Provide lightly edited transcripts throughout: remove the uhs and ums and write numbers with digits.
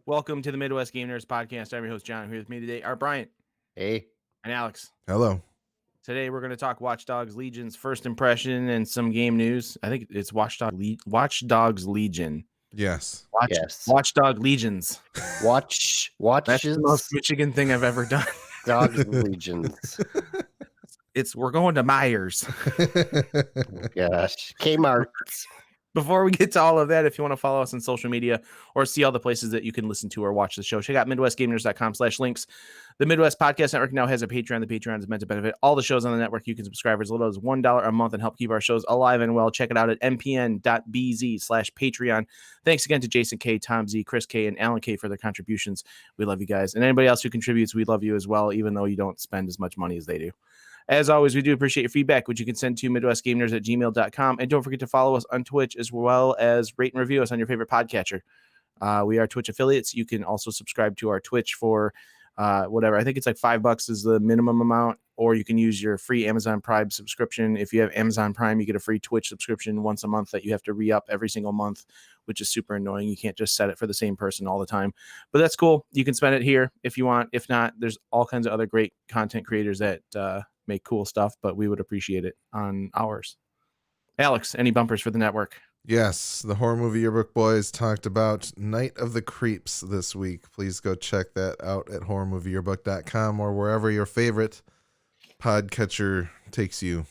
Welcome to the Midwest Game Nerds Podcast. I'm your host, John. Here with me today are Bryant Hey. and Alex. Hello. Today we're going to talk Watch Dogs Legion's first impression and some game news. I think it's Watch Dogs Legion. Yes. Watch Dog Legions. Watch That's the most Michigan thing I've ever done. Dogs Legions. We're going to Myers. Oh, gosh. Kmart. Before we get to all of that, if you want to follow us on social media or see all the places that you can listen to or watch the show, check out MidwestGameNerds.com/links. The Midwest Podcast Network now has a Patreon. The Patreon is meant to benefit all the shows on the network. You can subscribe for as little as $1 a month and help keep our shows alive and well. Check it out at mpn.bz/Patreon. Thanks again to Jason K, Tom Z, Chris K, and Alan K for their contributions. We love you guys. And anybody else who contributes, we love you as well, even though you don't spend as much money as they do. As always, we do appreciate your feedback, which you can send to MidwestGameNerds@gmail.com. And don't forget to follow us on Twitch as well as rate and review us on your favorite podcatcher. We are Twitch affiliates. You can also subscribe to our Twitch for whatever. I think it's like $5 is the minimum amount, or you can use your free Amazon Prime subscription. If you have Amazon Prime, you get a free Twitch subscription once a month that you have to re-up every single month, which is super annoying. You can't just set it for the same person all the time, but that's cool. You can spend it here if you want. If not, there's all kinds of other great content creators that make cool stuff, but we would appreciate it on ours. Alex, any bumpers for the network? Yes, the Horror Movie Yearbook Boys talked about Night of the Creeps this week. Please go check that out at horrormovieyearbook.com or wherever your favorite podcatcher takes you.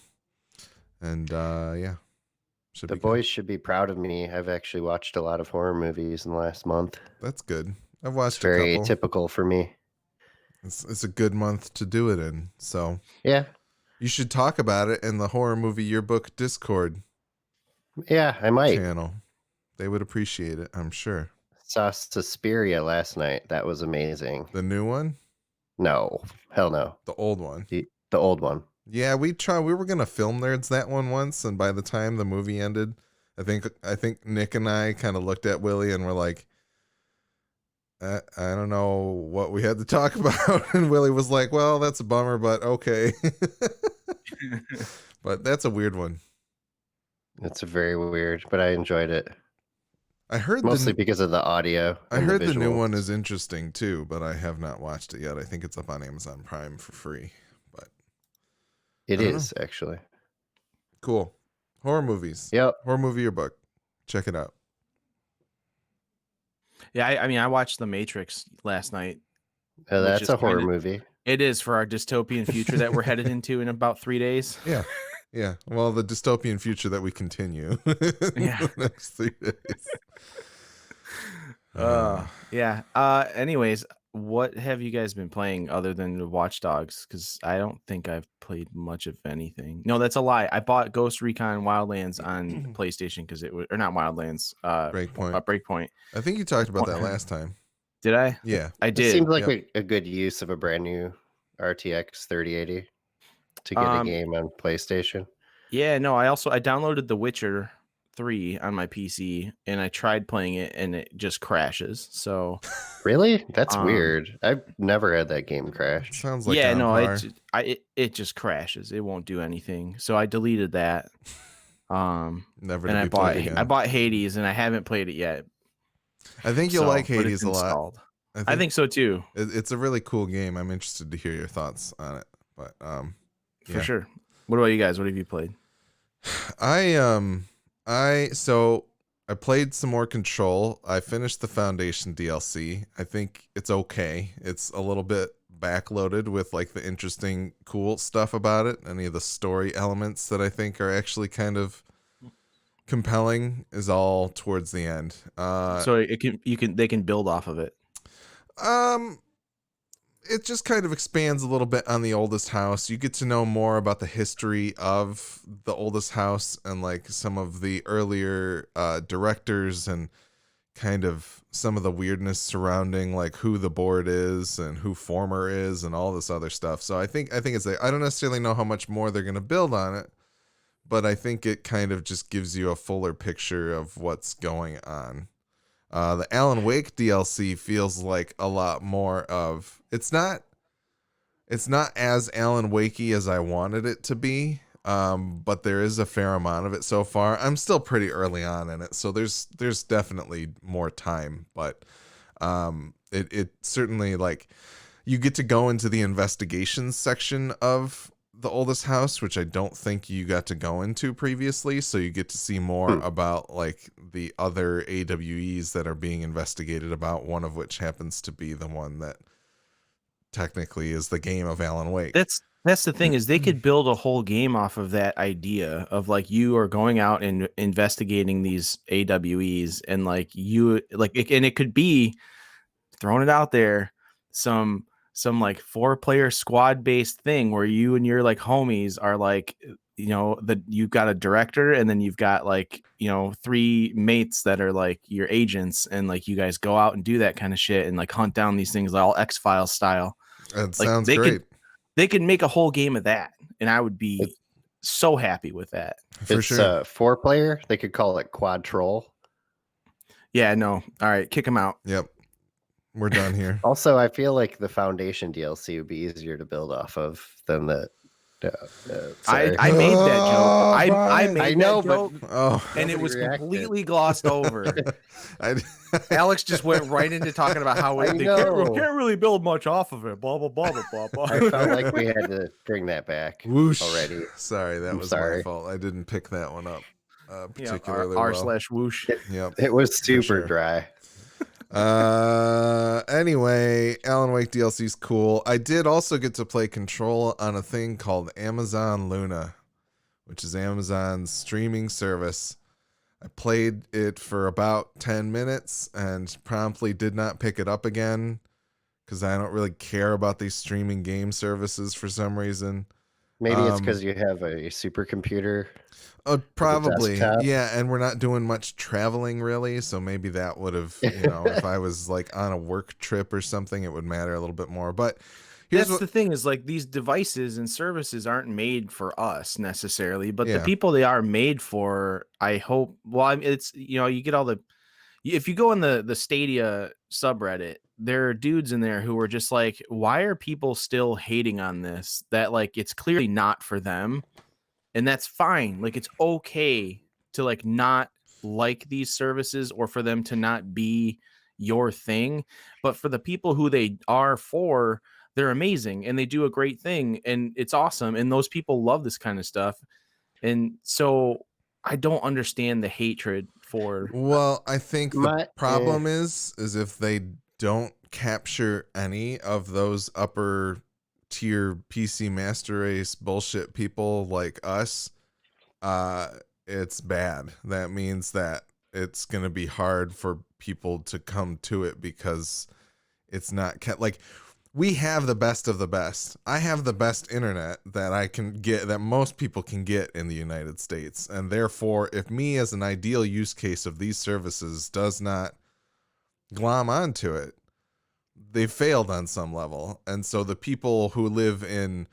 And yeah. The boys should be proud of me. I've actually watched a lot of horror movies in the last month. That's good. I've watched a couple. Very typical for me. It's a good month to do it in. So yeah, you should talk about it in the Horror Movie Yearbook Discord. Yeah, I might. Channel. They would appreciate it, I'm sure. Saw Suspiria last night. That was amazing. The new one? No, hell no. The old one. The old one. Yeah, we were gonna film nerds that one once, and by the time the movie ended, I think Nick and I kind of looked at Willie and were like, I don't know what we had to talk about. And Willie was like, well, that's a bummer, but okay. But that's a weird one. It's very weird, but I enjoyed it. I heard mostly because of the audio. I heard the new one is interesting too, but I have not watched it yet. I think it's up on Amazon Prime for free. But it is actually cool. Horror movies. Yep. Horror Movie Yearbook. Check it out. Yeah, I watched The Matrix last night. That's a horror movie. It is, for our dystopian future that we're headed into in about 3 days. Yeah. Yeah. Well, the dystopian future that we continue. Yeah. The next 3 days. Yeah. Anyways, what have you guys been playing other than Watch Dogs? Because I don't think I've played much of anything. No, that's a lie. I bought Ghost Recon Wildlands on PlayStation because it was, or not Wildlands, Breakpoint. I think you talked about that last time. Did I? Yeah, I did. It seems like a good use of a brand new RTX 3080 to get a game on PlayStation. Yeah, no, I downloaded The Witcher 3 on my PC and I tried playing it and it just crashes. So really, that's weird. I've never had that game crash. Sounds like it just crashes. It won't do anything. So I deleted that. Never. And I bought Hades and I haven't played it yet. I think you'll like Hades a lot. I think so too. It's a really cool game. I'm interested to hear your thoughts on it. But for sure. What about you guys? What have you played? I played some more Control. I finished the Foundation DLC. I think it's okay. It's a little bit backloaded with like the interesting, cool stuff about it. Any of the story elements that I think are actually kind of compelling is all towards the end. So they can build off of it. It just kind of expands a little bit on the Oldest House. You get to know more about the history of the Oldest House and like some of the earlier directors and kind of some of the weirdness surrounding like who the board is and who Former is and all this other stuff. So I think it's I don't necessarily know how much more they're going to build on it, but I think it kind of just gives you a fuller picture of what's going on. The Alan Wake DLC feels like a lot more of it's not as Alan Wakey as I wanted it to be, but there is a fair amount of it so far. I'm still pretty early on in it, so there's definitely more time, but It certainly, like, you get to go into the investigations section of the oldest house, which I don't think you got to go into previously. So you get to see more about like the other AWEs that are being investigated about, one of which happens to be the one that technically is the game of Alan Wake. That's the thing, is they could build a whole game off of that idea of like you are going out and investigating these AWEs, and like you like it, and it could be, throwing it out there, some like 4-player squad based thing where you and your like homies are like, you know, you've got a director, and then you've got like, you know, 3 mates that are like your agents, and like you guys go out and do that kind of shit and like hunt down these things all X-Files style. That Like sounds great. They could make a whole game of that, and I would be so happy with that. For It's sure. 4-player. They could call it Quad Troll. Yeah, no. All right, kick them out. Yep. We're done here. Also, I feel like the Foundation DLC would be easier to build off of than the. Sorry. I made that joke. I Brian. made I know, that joke, Oh, and it nobody was reacted. completely glossed over. I, Alex just went right into talking about how I they know. can't really build much off of it. Blah blah blah blah blah. I felt like we had to bring that back whoosh. already. Sorry, that I'm was my sorry. fault. I didn't pick that one up Yeah, particularly r well. slash whoosh. Yep. It was super sure. dry. Anyway, Alan Wake DLC is cool. I did also get to play Control on a thing called Amazon Luna, which is Amazon's streaming service. I played it for about 10 minutes and promptly did not pick it up again because I don't really care about these streaming game services for some reason. Maybe it's because you have a supercomputer. Probably, desktop. yeah, and we're not doing much traveling really, so maybe that would have, you know, if I was like on a work trip or something, it would matter a little bit more. But here's That's the thing, is like these devices and services aren't made for us necessarily, but Yeah. the people they are made for, I hope. Well, I mean, it's, you know, you get all the, if you go in the Stadia subreddit, there are dudes in there who are just like, why are people still hating on this? That like it's clearly not for them, and that's fine. Like it's okay to like not like these services or for them to not be your thing, but for the people who they are for, they're amazing and they do a great thing and it's awesome, and those people love this kind of stuff. And so I don't understand the hatred for Well, I think the My- problem is if they don't capture any of those upper tier PC master race bullshit people like us, it's bad. That means that it's going to be hard for people to come to it because it's not like we have the best of the best. I have the best internet that I can get, that most people can get in the United States. And therefore, if me as an ideal use case of these services does not glom onto it, they failed on some level. And so the people who live in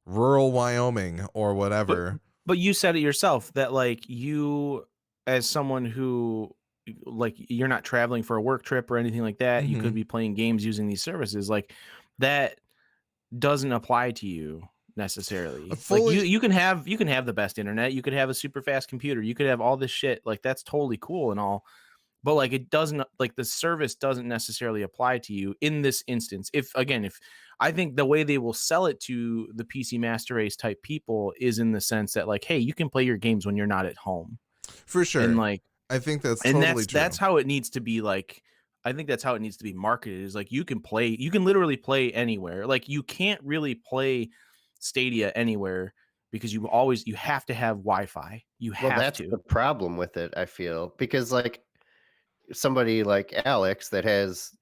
rural Wyoming or whatever. But you said it yourself that like you, as someone who like you're not traveling for a work trip or anything like that, you could be playing games using these services. Like that doesn't apply to you necessarily. Like you can have the best internet, you could have a super fast computer, you could have all this shit. Like that's totally cool and all. But like it doesn't, like the service doesn't necessarily apply to you in this instance. If I think the way they will sell it to the PC Master Race type people is in the sense that like, hey, you can play your games when you're not at home. For sure. And like, I think that's and totally true. that's how it needs to be. Like, I think that's how it needs to be marketed, is like you can literally play anywhere. Like you can't really play Stadia anywhere because you have to have Wi-Fi. That's the problem with it, I feel, because like somebody like Alex that has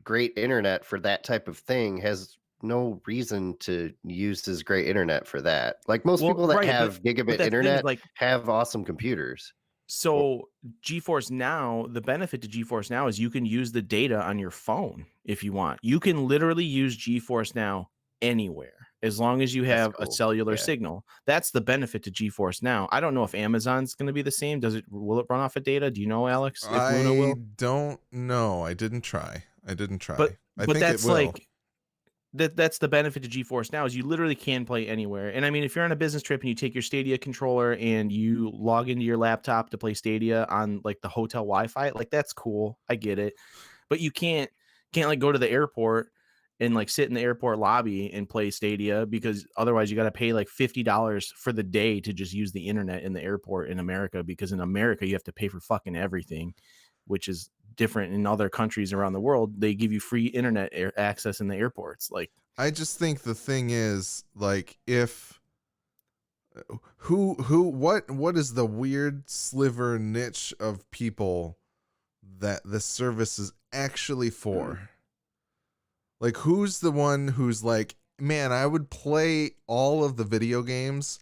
great internet for that type of thing has no reason to use his great internet for that. Like most people that have gigabit internet have awesome computers. So GeForce Now, the benefit to GeForce Now is you can use the data on your phone if you want. You can literally use GeForce Now anywhere as long as you have a cellular signal. That's the benefit to GeForce Now. I don't know if Amazon's going to be the same. Will it run off of data? Do you know, Alex? If Luna will? Don't know. I didn't try. But I think that's it will. like that's the benefit to GeForce Now, is you literally can play anywhere. And I mean, if you're on a business trip and you take your Stadia controller and you log into your laptop to play Stadia on like the hotel Wi-Fi, like that's cool. I get it. but you can't like go to the airport and like sit in the airport lobby and play Stadia, because otherwise you got to pay like $50 for the day to just use the internet in the airport in America, because in America you have to pay for fucking everything, which is different in other countries around the world. They give you free internet access in the airports. Like, I just think the thing is, like, if what is the weird sliver niche of people that this service is actually for? Like, who's the one who's like, man, I would play all of the video games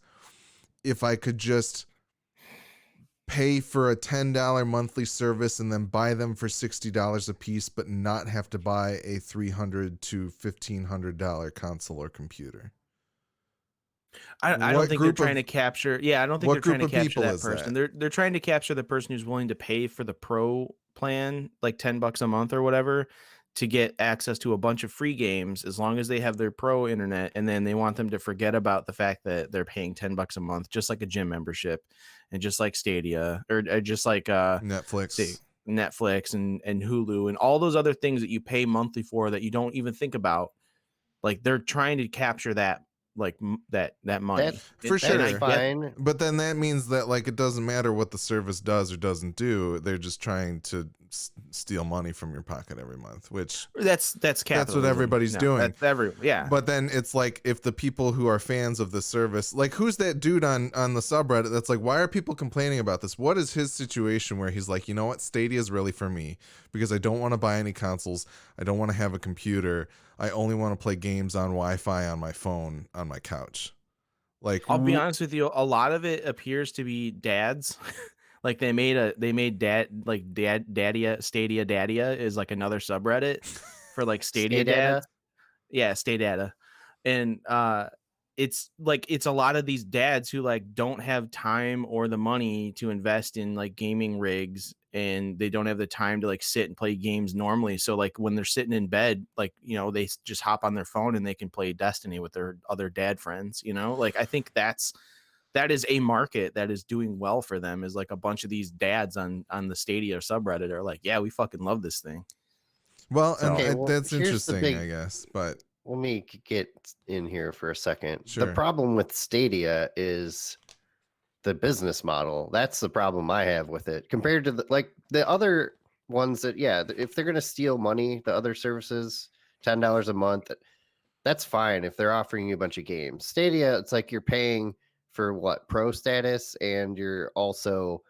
if I could just pay for a $10 monthly service and then buy them for $60 a piece, but not have to buy a $300 to $1,500 console or computer. I don't think they're trying to capture. Yeah, I don't think they're trying to capture that person. They're trying to capture the person who's willing to pay for the pro plan, like $10 a month or whatever, to get access to a bunch of free games as long as they have their pro internet, and then they want them to forget about the fact that they're paying $10 a month, just like a gym membership, and just like Stadia, or just like Netflix and Hulu and all those other things that you pay monthly for that you don't even think about. Like, they're trying to capture that, like that money. For sure. That's fine. But then that means that, like, it doesn't matter what the service does or doesn't do. They're just trying to steal money from your pocket every month, which that's capitalism. That's what everybody's doing. Yeah. But then it's like, if the people who are fans of the service, like, who's that dude on the subreddit that's like, why are people complaining about this? What is his situation where he's like, you know what, Stadia is really for me because I don't want to buy any consoles. I don't want to have a computer. I only want to play games on Wi-Fi on my phone on my couch. Like, I'll be honest with you, a lot of it appears to be dads. Like, they made Stadia Dadia is like another subreddit for like Stadia dads. Yeah, Stadia. And it's like, it's a lot of these dads who like don't have time or the money to invest in like gaming rigs, and they don't have the time to like sit and play games normally. So like, when they're sitting in bed, like, you know, they just hop on their phone and they can play Destiny with their other dad friends, you know? Like, I think that is a market that is doing well for them, is like a bunch of these dads on the Stadia subreddit are like, yeah, we fucking love this thing. Well, So- and that's interesting, I guess. But let me get in here for a second. Sure. The problem with Stadia is the business model. That's the problem I have with it compared to the other ones that, yeah, if they're going to steal money, the other services, $10 a month, that's fine if they're offering you a bunch of games. Stadia, it's like you're paying for what, pro status, and you're also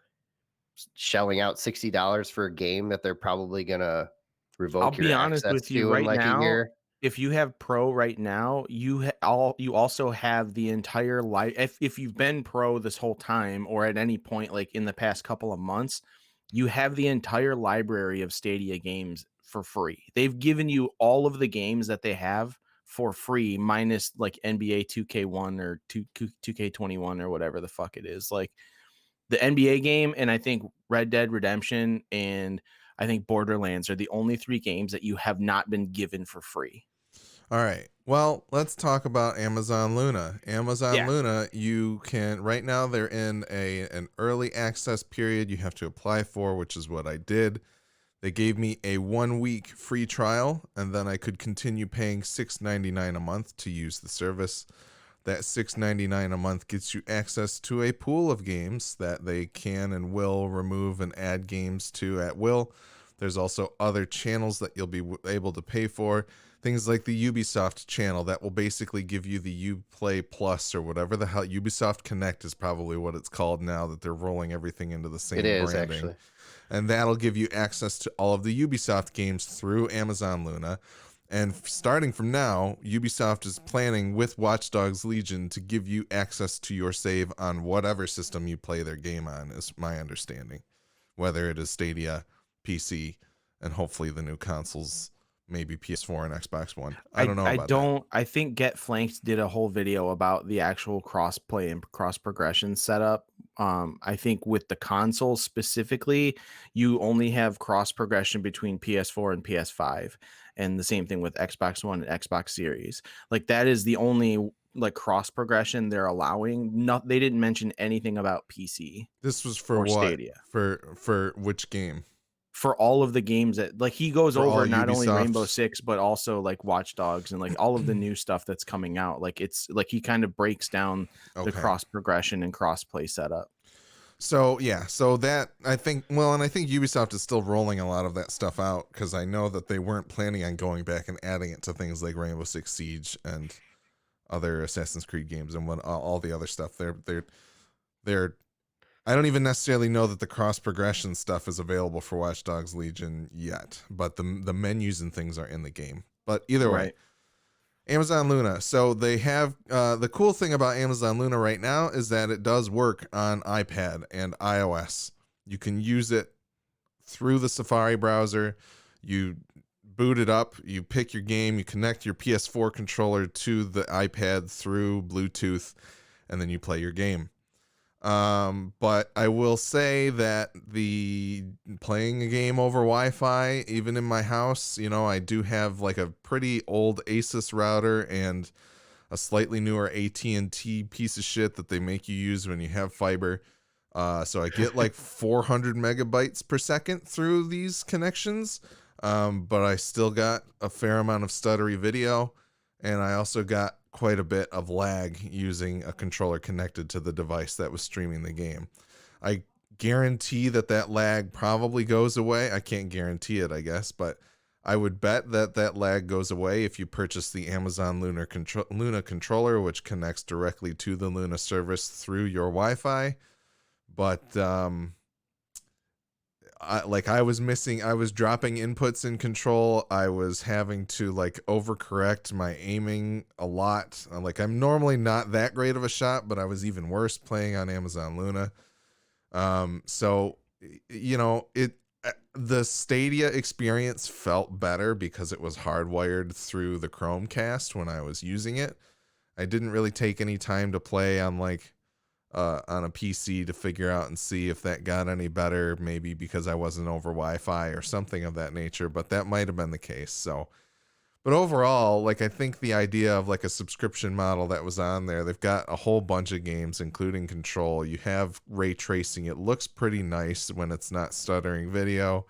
shelling out $60 for a game that they're probably going to revoke. I'll be honest with you right now. A year. If you have pro right now, you also have the entire if you've been pro this whole time, or at any point like in the past couple of months, you have the entire library of Stadia games for free. They've given you all of the games that they have for free, minus like NBA 2K1 or 2K21 or whatever the fuck it is. Like, the NBA game, and I think Red Dead Redemption, and I think Borderlands are the only 3 games that you have not been given for free. all right. Well, let's talk about Amazon Luna. Luna, you can, right now they're in an early access period you have to apply for, which is what I did. They gave me a 1-week free trial, and then I could continue paying $6.99 a month to use the service. That $6.99 a month gets you access to a pool of games that they can and will remove and add games to at will. There's also other channels that you'll be able to pay for. Things like the Ubisoft channel that will basically give you the Uplay Plus, or whatever the hell. Ubisoft Connect is probably what it's called now that they're rolling everything into the same branding. It is, actually. And that'll give you access to all of the Ubisoft games through Amazon Luna. And starting from now, Ubisoft is planning with Watch Dogs Legion to give you access to your save on whatever system you play their game on, is my understanding. Whether it is Stadia, PC, and hopefully the new consoles, maybe PS4 and Xbox One. I don't know. I think Get Flanked did a whole video about the actual cross-play and cross-progression setup. I think with the console specifically, you only have cross-progression between PS4 and PS5. And the same thing with Xbox One and Xbox Series. Like, that is the only like cross progression they're allowing. They didn't mention anything about PC. This was for what? Stadia. For which game? for all of the games that like he goes For all over not only Ubisoft. Rainbow Six but also like Watch Dogs and like all of the new stuff that's coming out. Like it's like he kind of breaks down the Okay. cross progression and cross play setup. So yeah, so that I think and I think Ubisoft is still rolling a lot of that stuff out because I know that they weren't planning on going back and adding it to things like Rainbow Six Siege and other Assassin's Creed games and all the other stuff. They're I don't even necessarily know that the cross progression stuff is available for Watch Dogs Legion yet, but the menus and things are in the game. But either way, Right. Amazon Luna. So they have the cool thing about Amazon Luna right now is that it does work on iPad and iOS. You can use it through the Safari browser. You boot it up, you pick your game, you connect your PS4 controller to the iPad through Bluetooth, and then you play your game. But I will say that the playing a game over Wi-Fi, even in my house, I do have like a pretty old Asus router and a slightly newer AT&T piece of shit that they make you use when you have fiber. So I get like 400 megabytes per second through these connections. But I still got a fair amount of stuttery video, and I also got quite a bit of lag using a controller connected to the device that was streaming the game. I guarantee that lag probably goes away. I can't guarantee it, I guess, but I would bet that lag goes away if you purchase the Amazon Luna controller, which connects directly to the Luna service through your Wi-Fi. But I was dropping inputs in Control. I was having to like overcorrect my aiming a lot. Like I'm normally not that great of a shot, but I was even worse playing on Amazon Luna. So the Stadia experience felt better because it was hardwired through the Chromecast when I was using it. I didn't really take any time to play on on a PC to figure out and see if that got any better, maybe because I wasn't over Wi-Fi or something of that nature, but that might have been the case. So, but overall, I think the idea of a subscription model that was on there, they've got a whole bunch of games, including Control. You have ray tracing. It looks pretty nice when it's not stuttering video.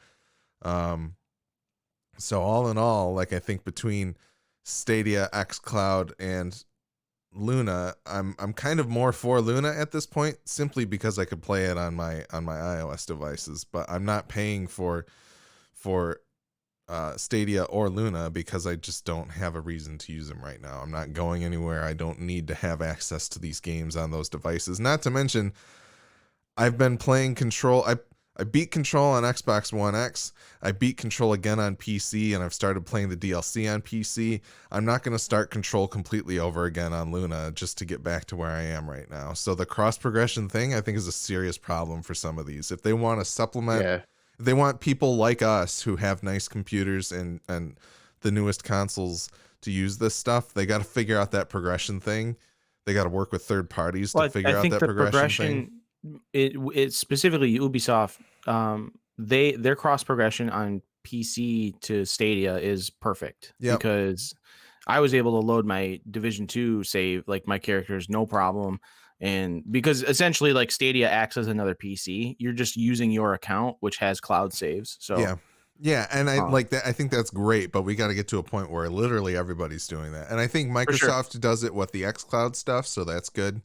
So all in all, I think between Stadia, xCloud, and Luna, I'm kind of more for Luna at this point, simply because I could play it on my iOS devices, but I'm not paying for Stadia or Luna because I just don't have a reason to use them right now. I'm not going anywhere. I don't need to have access to these games on those devices. Not to mention, I've been playing Control. I beat Control on Xbox One X. I beat Control again on PC, and I've started playing the DLC on PC. I'm not going to start Control completely over again on Luna just to get back to where I am right now. So the cross progression thing, I think, is a serious problem for some of these. If they want to supplement, if they want people like us who have nice computers and the newest consoles to use this stuff, they got to figure out that progression thing. They got to work with third parties to figure out that progression thing. It's specifically Ubisoft. Their cross progression on PC to Stadia is perfect because I was able to load my Division 2 save, my characters, no problem. And because essentially Stadia acts as another PC, you're just using your account, which has cloud saves. So yeah. And I like that. I think that's great, but we got to get to a point where literally everybody's doing that. And I think Microsoft does it with the xCloud stuff. So that's good.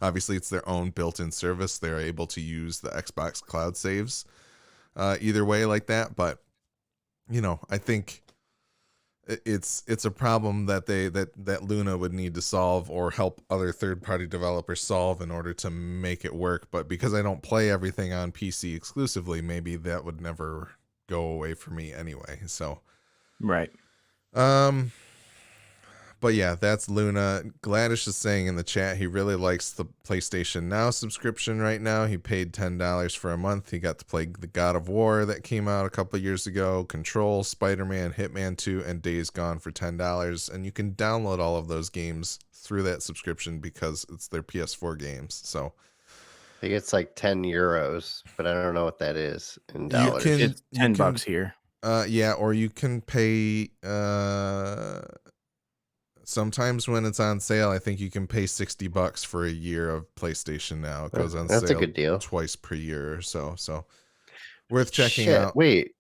Obviously, it's their own built-in service. They're able to use the Xbox Cloud saves either way like that. But, I think it's a problem that that Luna would need to solve or help other third-party developers solve in order to make it work. But because I don't play everything on PC exclusively, maybe that would never go away for me anyway. So, right. But yeah, that's Luna. Gladish is saying in the chat he really likes the PlayStation Now subscription right now. He paid $10 for a month. He got to play the God of War that came out a couple of years ago, Control, Spider-Man, Hitman 2, and Days Gone for $10. And you can download all of those games through that subscription because it's their PS4 games. So I think it's like €10, but I don't know what that is in dollars. It's $10 here. Yeah, or you can pay sometimes when it's on sale, I think you can pay $60 for a year of PlayStation Now. It goes on sale. That's a good deal. Twice per year or so. So Worth checking Shit, out. wait.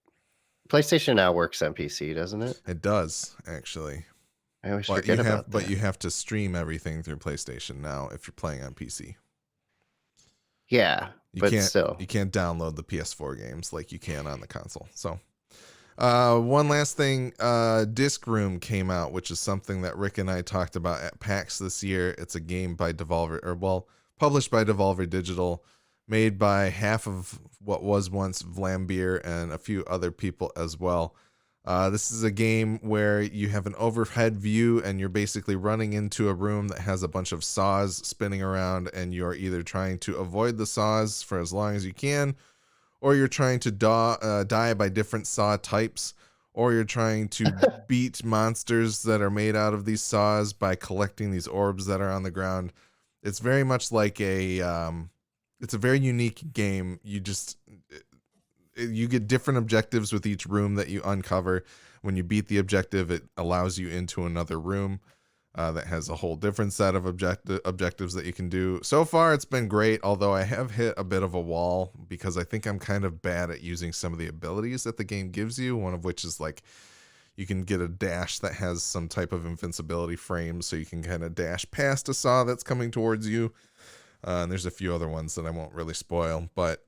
PlayStation Now works on PC, doesn't it? It does actually. I always But forget about that. But you have to stream everything through PlayStation Now if you're playing on PC. Yeah, but still. You can't download the PS4 games like you can on the console. So one last thing, Disc Room came out, which is something that Rick and I talked about at PAX this year. It's a game by Devolver, published by Devolver Digital, made by half of what was once Vlambeer and a few other people as well. This is a game where you have an overhead view and you're basically running into a room that has a bunch of saws spinning around, and you're either trying to avoid the saws for as long as you can, or you're trying to die by different saw types, or you're trying to beat monsters that are made out of these saws by collecting these orbs that are on the ground. It's very much like it's a very unique game. You get different objectives with each room that you uncover. When you beat the objective, it allows you into another room that has a whole different set of objectives that you can do. So far, it's been great, although I have hit a bit of a wall because I think I'm kind of bad at using some of the abilities that the game gives you, one of which is like you can get a dash that has some type of invincibility frame, so you can kind of dash past a saw that's coming towards you. And there's a few other ones that I won't really spoil, but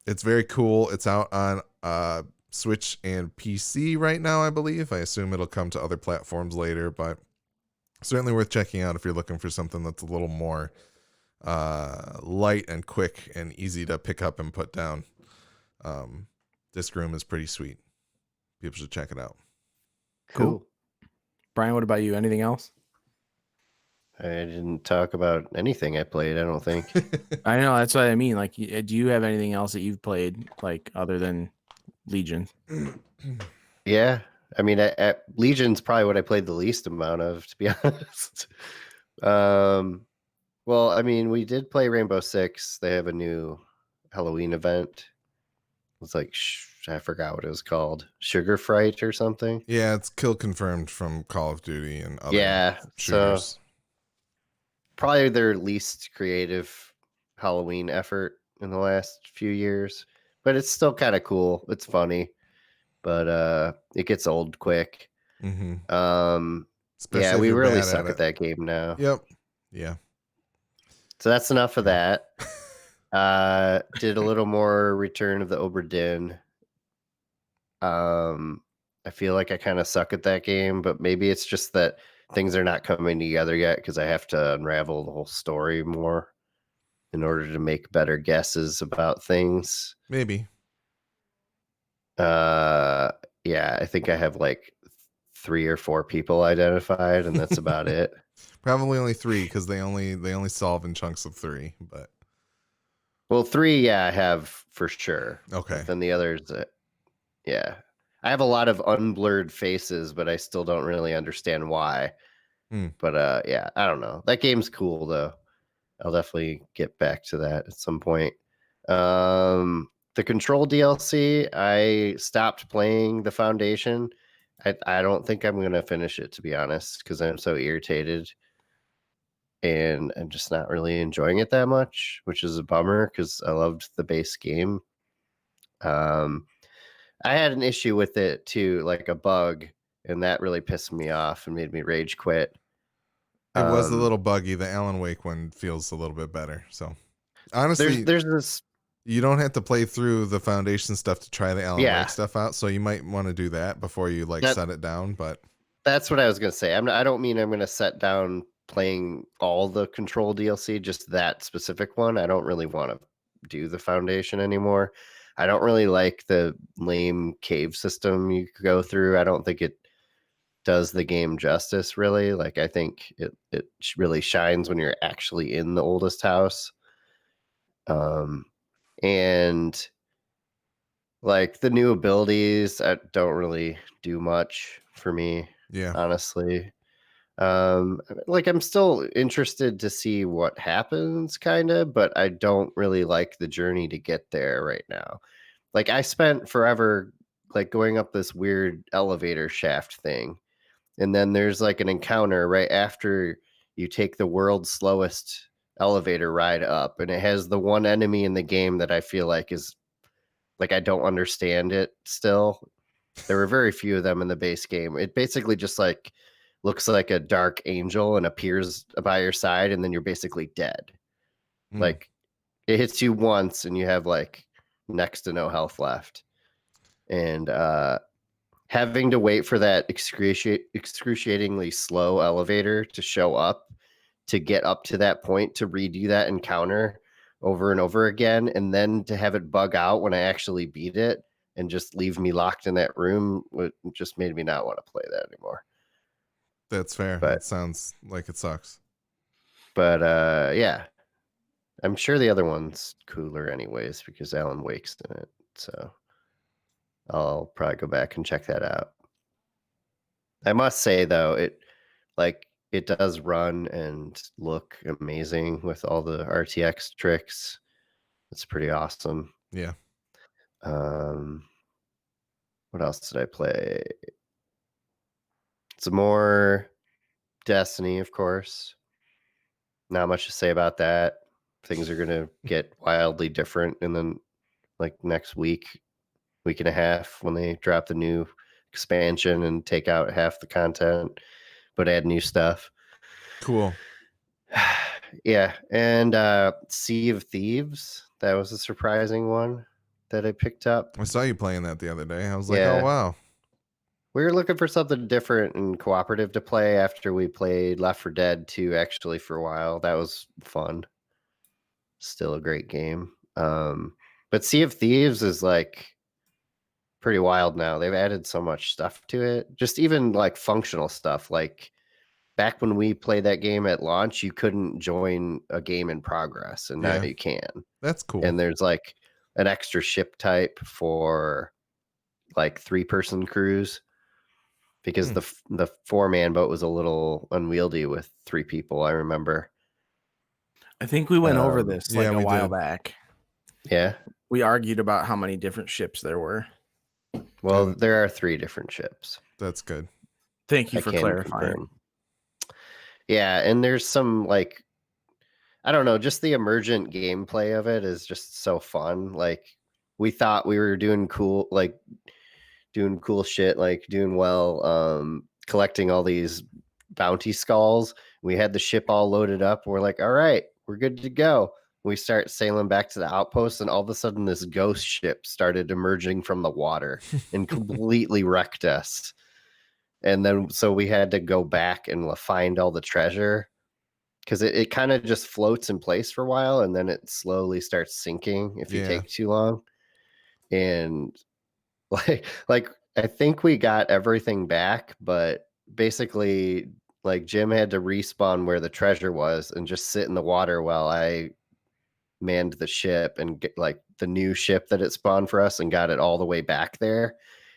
it's very cool. It's out on Switch and PC right now, I believe. I assume it'll come to other platforms later, but certainly worth checking out if you're looking for something that's a little more light and quick and easy to pick up and put down. Disc Room is pretty sweet. People should check it out. Cool. Brian, what about you? Anything else? I didn't talk about anything I played, I don't think. I know, that's what I mean. Like, do you have anything else that you've played, like, other than Legion? Yeah. I mean, Legion's probably what I played the least amount of, to be honest. Well, I mean, we did play Rainbow Six. They have a new Halloween event. It's like, I forgot what it was called. Sugar Fright or something. Yeah, it's kill confirmed from Call of Duty and other shooters. So probably their least creative Halloween effort in the last few years, but it's still kind of cool. It's funny, but it gets old quick. Mm-hmm. Yeah, we really suck at that game now. Yep. Yeah. So that's enough of that. Did a little more Return of the Obra Dinn. I feel like I kind of suck at that game, but maybe it's just that things are not coming together yet because I have to unravel the whole story more in order to make better guesses about things. Maybe. Yeah, I think I have like 3 or 4 people identified, and that's about it. Probably only 3 because they only solve in chunks of 3. But well, 3, yeah, I have for sure. Okay. But then the others, yeah, I have a lot of unblurred faces, but I still don't really understand why. But yeah, I don't know. That game's cool though. I'll definitely get back to that at some point. The Control DLC, I stopped playing the Foundation. I don't think I'm gonna finish it, to be honest, because I'm so irritated, and I'm just not really enjoying it that much, which is a bummer because I loved the base game. I had an issue with it too, like a bug, and that really pissed me off and made me rage quit. It was a little buggy. The Alan Wake one feels a little bit better. So honestly, there's this. You don't have to play through the Foundation stuff to try the Alan Wake stuff out. So you might want to do that before you set it down. But that's what I was gonna say. I don't mean I'm gonna set down playing all the Control DLC, just that specific one. I don't really want to do the Foundation anymore. I don't really like the lame cave system you could go through. I don't think it does the game justice, really. Like, I think it really shines when you're actually in the oldest house. And like the new abilities don't really do much for me. Yeah, honestly. Like, I'm still interested to see what happens, kind of, but I don't really like the journey to get there right now. Like, I spent forever like going up this weird elevator shaft thing, and then there's like an encounter right after you take the world's slowest elevator ride up, and it has the one enemy in the game that I feel like is like I don't understand it still. There were very few of them in the base game. It basically just like looks like a dark angel and appears by your side, and then you're basically dead. Like it hits you once and you have like next to no health left. And having to wait for that excruciatingly slow elevator to show up to get up to that point to redo that encounter over and over again, and then to have it bug out when I actually beat it and just leave me locked in that room, it just made me not want to play that anymore. That's fair. But That sounds like it sucks. But yeah, I'm sure the other one's cooler anyways because Alan Wake's in it. So I'll probably go back and check that out. I must say though, it does run and look amazing with all the RTX tricks. It's pretty awesome. Yeah. What else did I play? Some more Destiny, of course. Not much to say about that. Things are gonna get wildly different in the like next week and a half when they drop the new expansion and take out half the content, but add new stuff. Cool. Yeah, and Sea of Thieves, that was a surprising one that I picked up. I saw you playing that the other day. I was like, Yeah. oh wow. We were looking for something different and cooperative to play after we played Left 4 Dead 2 actually for a while. That was fun. Still a great game. But Sea of Thieves is like pretty wild now. They've added so much stuff to it. Just even like functional stuff. Like back when we played that game at launch, you couldn't join a game in progress, and now Yeah. you can. That's cool. And there's like an extra ship type for like 3-person crews because the 4-man boat was a little unwieldy with 3 people, I remember. I think we went over this like yeah, a we while did. back. Yeah. We argued about how many different ships there were. Well, there are 3 different ships. That's good. Thank you I for can clarifying. confirm. Yeah, and there's some like I don't know, just the emergent gameplay of it is just so fun. Like we thought we were doing cool shit, like doing well, collecting all these bounty skulls. We had the ship all loaded up. We're like, all right, we're good to go. We start sailing back to the outpost, and all of a sudden this ghost ship started emerging from the water and completely wrecked us. And then so we had to go back and find all the treasure because it kind of just floats in place for a while, and then it slowly starts sinking if you take too long. And like I think we got everything back, but basically like Jim had to respawn where the treasure was and just sit in the water while I manned the ship and get like the new ship that it spawned for us and got it all the way back there.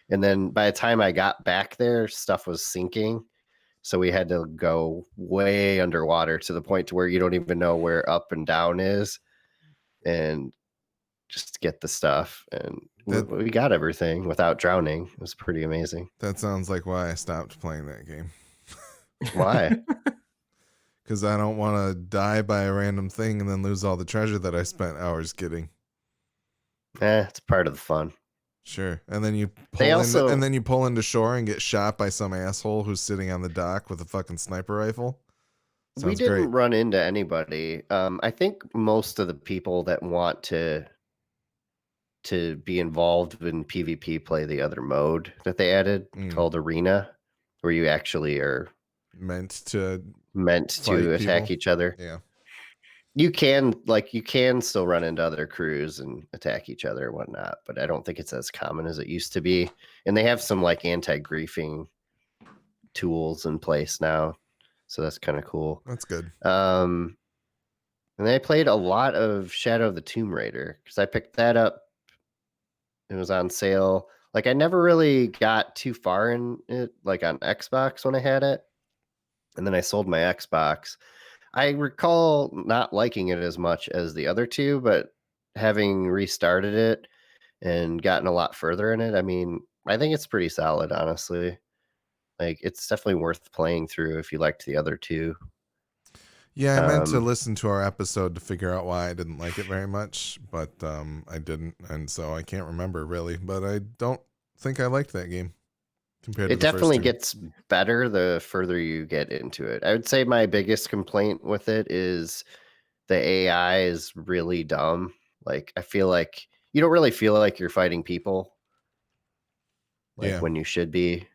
And then by the time I got back there, stuff was sinking. So we had to go way underwater to the point to where you don't even know where up and down is and just get the stuff. And we got everything without drowning. It was pretty amazing. That sounds like why I stopped playing that game. Why? Because I don't want to die by a random thing and then lose all the treasure that I spent hours getting. It's part of the fun. Sure. And then you pull into shore and get shot by some asshole who's sitting on the dock with a fucking sniper rifle. Sounds we didn't great. run into anybody. I think most of the people that want to be involved in PvP play the other mode that they added called Arena, where you actually are meant to attack people. each other. Yeah. You can still run into other crews and attack each other and whatnot, but I don't think it's as common as it used to be. And they have some like anti-griefing tools in place now, so that's kind of cool. That's good. And I played a lot of Shadow of the Tomb Raider because I picked that up. It was on sale. Like I never really got too far in it, like on Xbox when I had it, and then I sold my Xbox. I recall not liking it as much as the other two, but having restarted it and gotten a lot further in it, I mean, I think it's pretty solid, honestly. Like, it's definitely worth playing through if you liked the other two. Yeah, I meant to Um, listen to our episode to figure out why I didn't like it very much, but I didn't, and so I can't remember really. But I don't think I liked that game compared to It the first definitely two. gets better the further you get into it. I would say my biggest complaint with it is the AI is really dumb. Like, I feel like you don't really feel like you're fighting people, like Yeah. when you should be.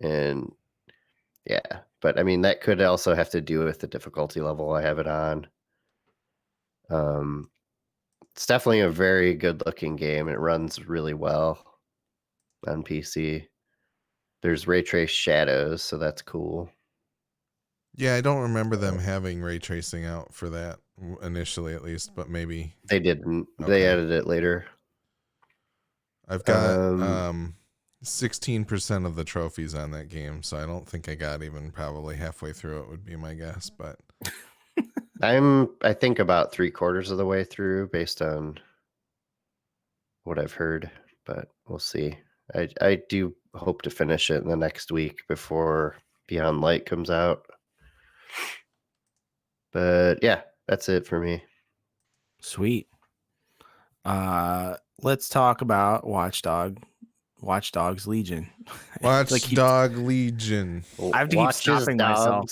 And yeah, but I mean, that could also have to do with the difficulty level I have it on. Um, it's definitely a very good looking game. It runs really well on PC. There's ray trace shadows, so that's cool. Yeah, I don't remember them having ray tracing out for that initially, at least, but maybe They didn't. They Okay. added it later. I've got Um, 16% of the trophies on that game, so I don't think I got even probably halfway through it would be my guess, but I think about 3/4 of the way through based on what I've heard, but we'll see. I do hope to finish it in the next week before Beyond Light comes out. But yeah, that's it for me. Sweet. Let's talk about Watch Dogs Legion. Watchdog Legion. I have to keep Watches stopping myself.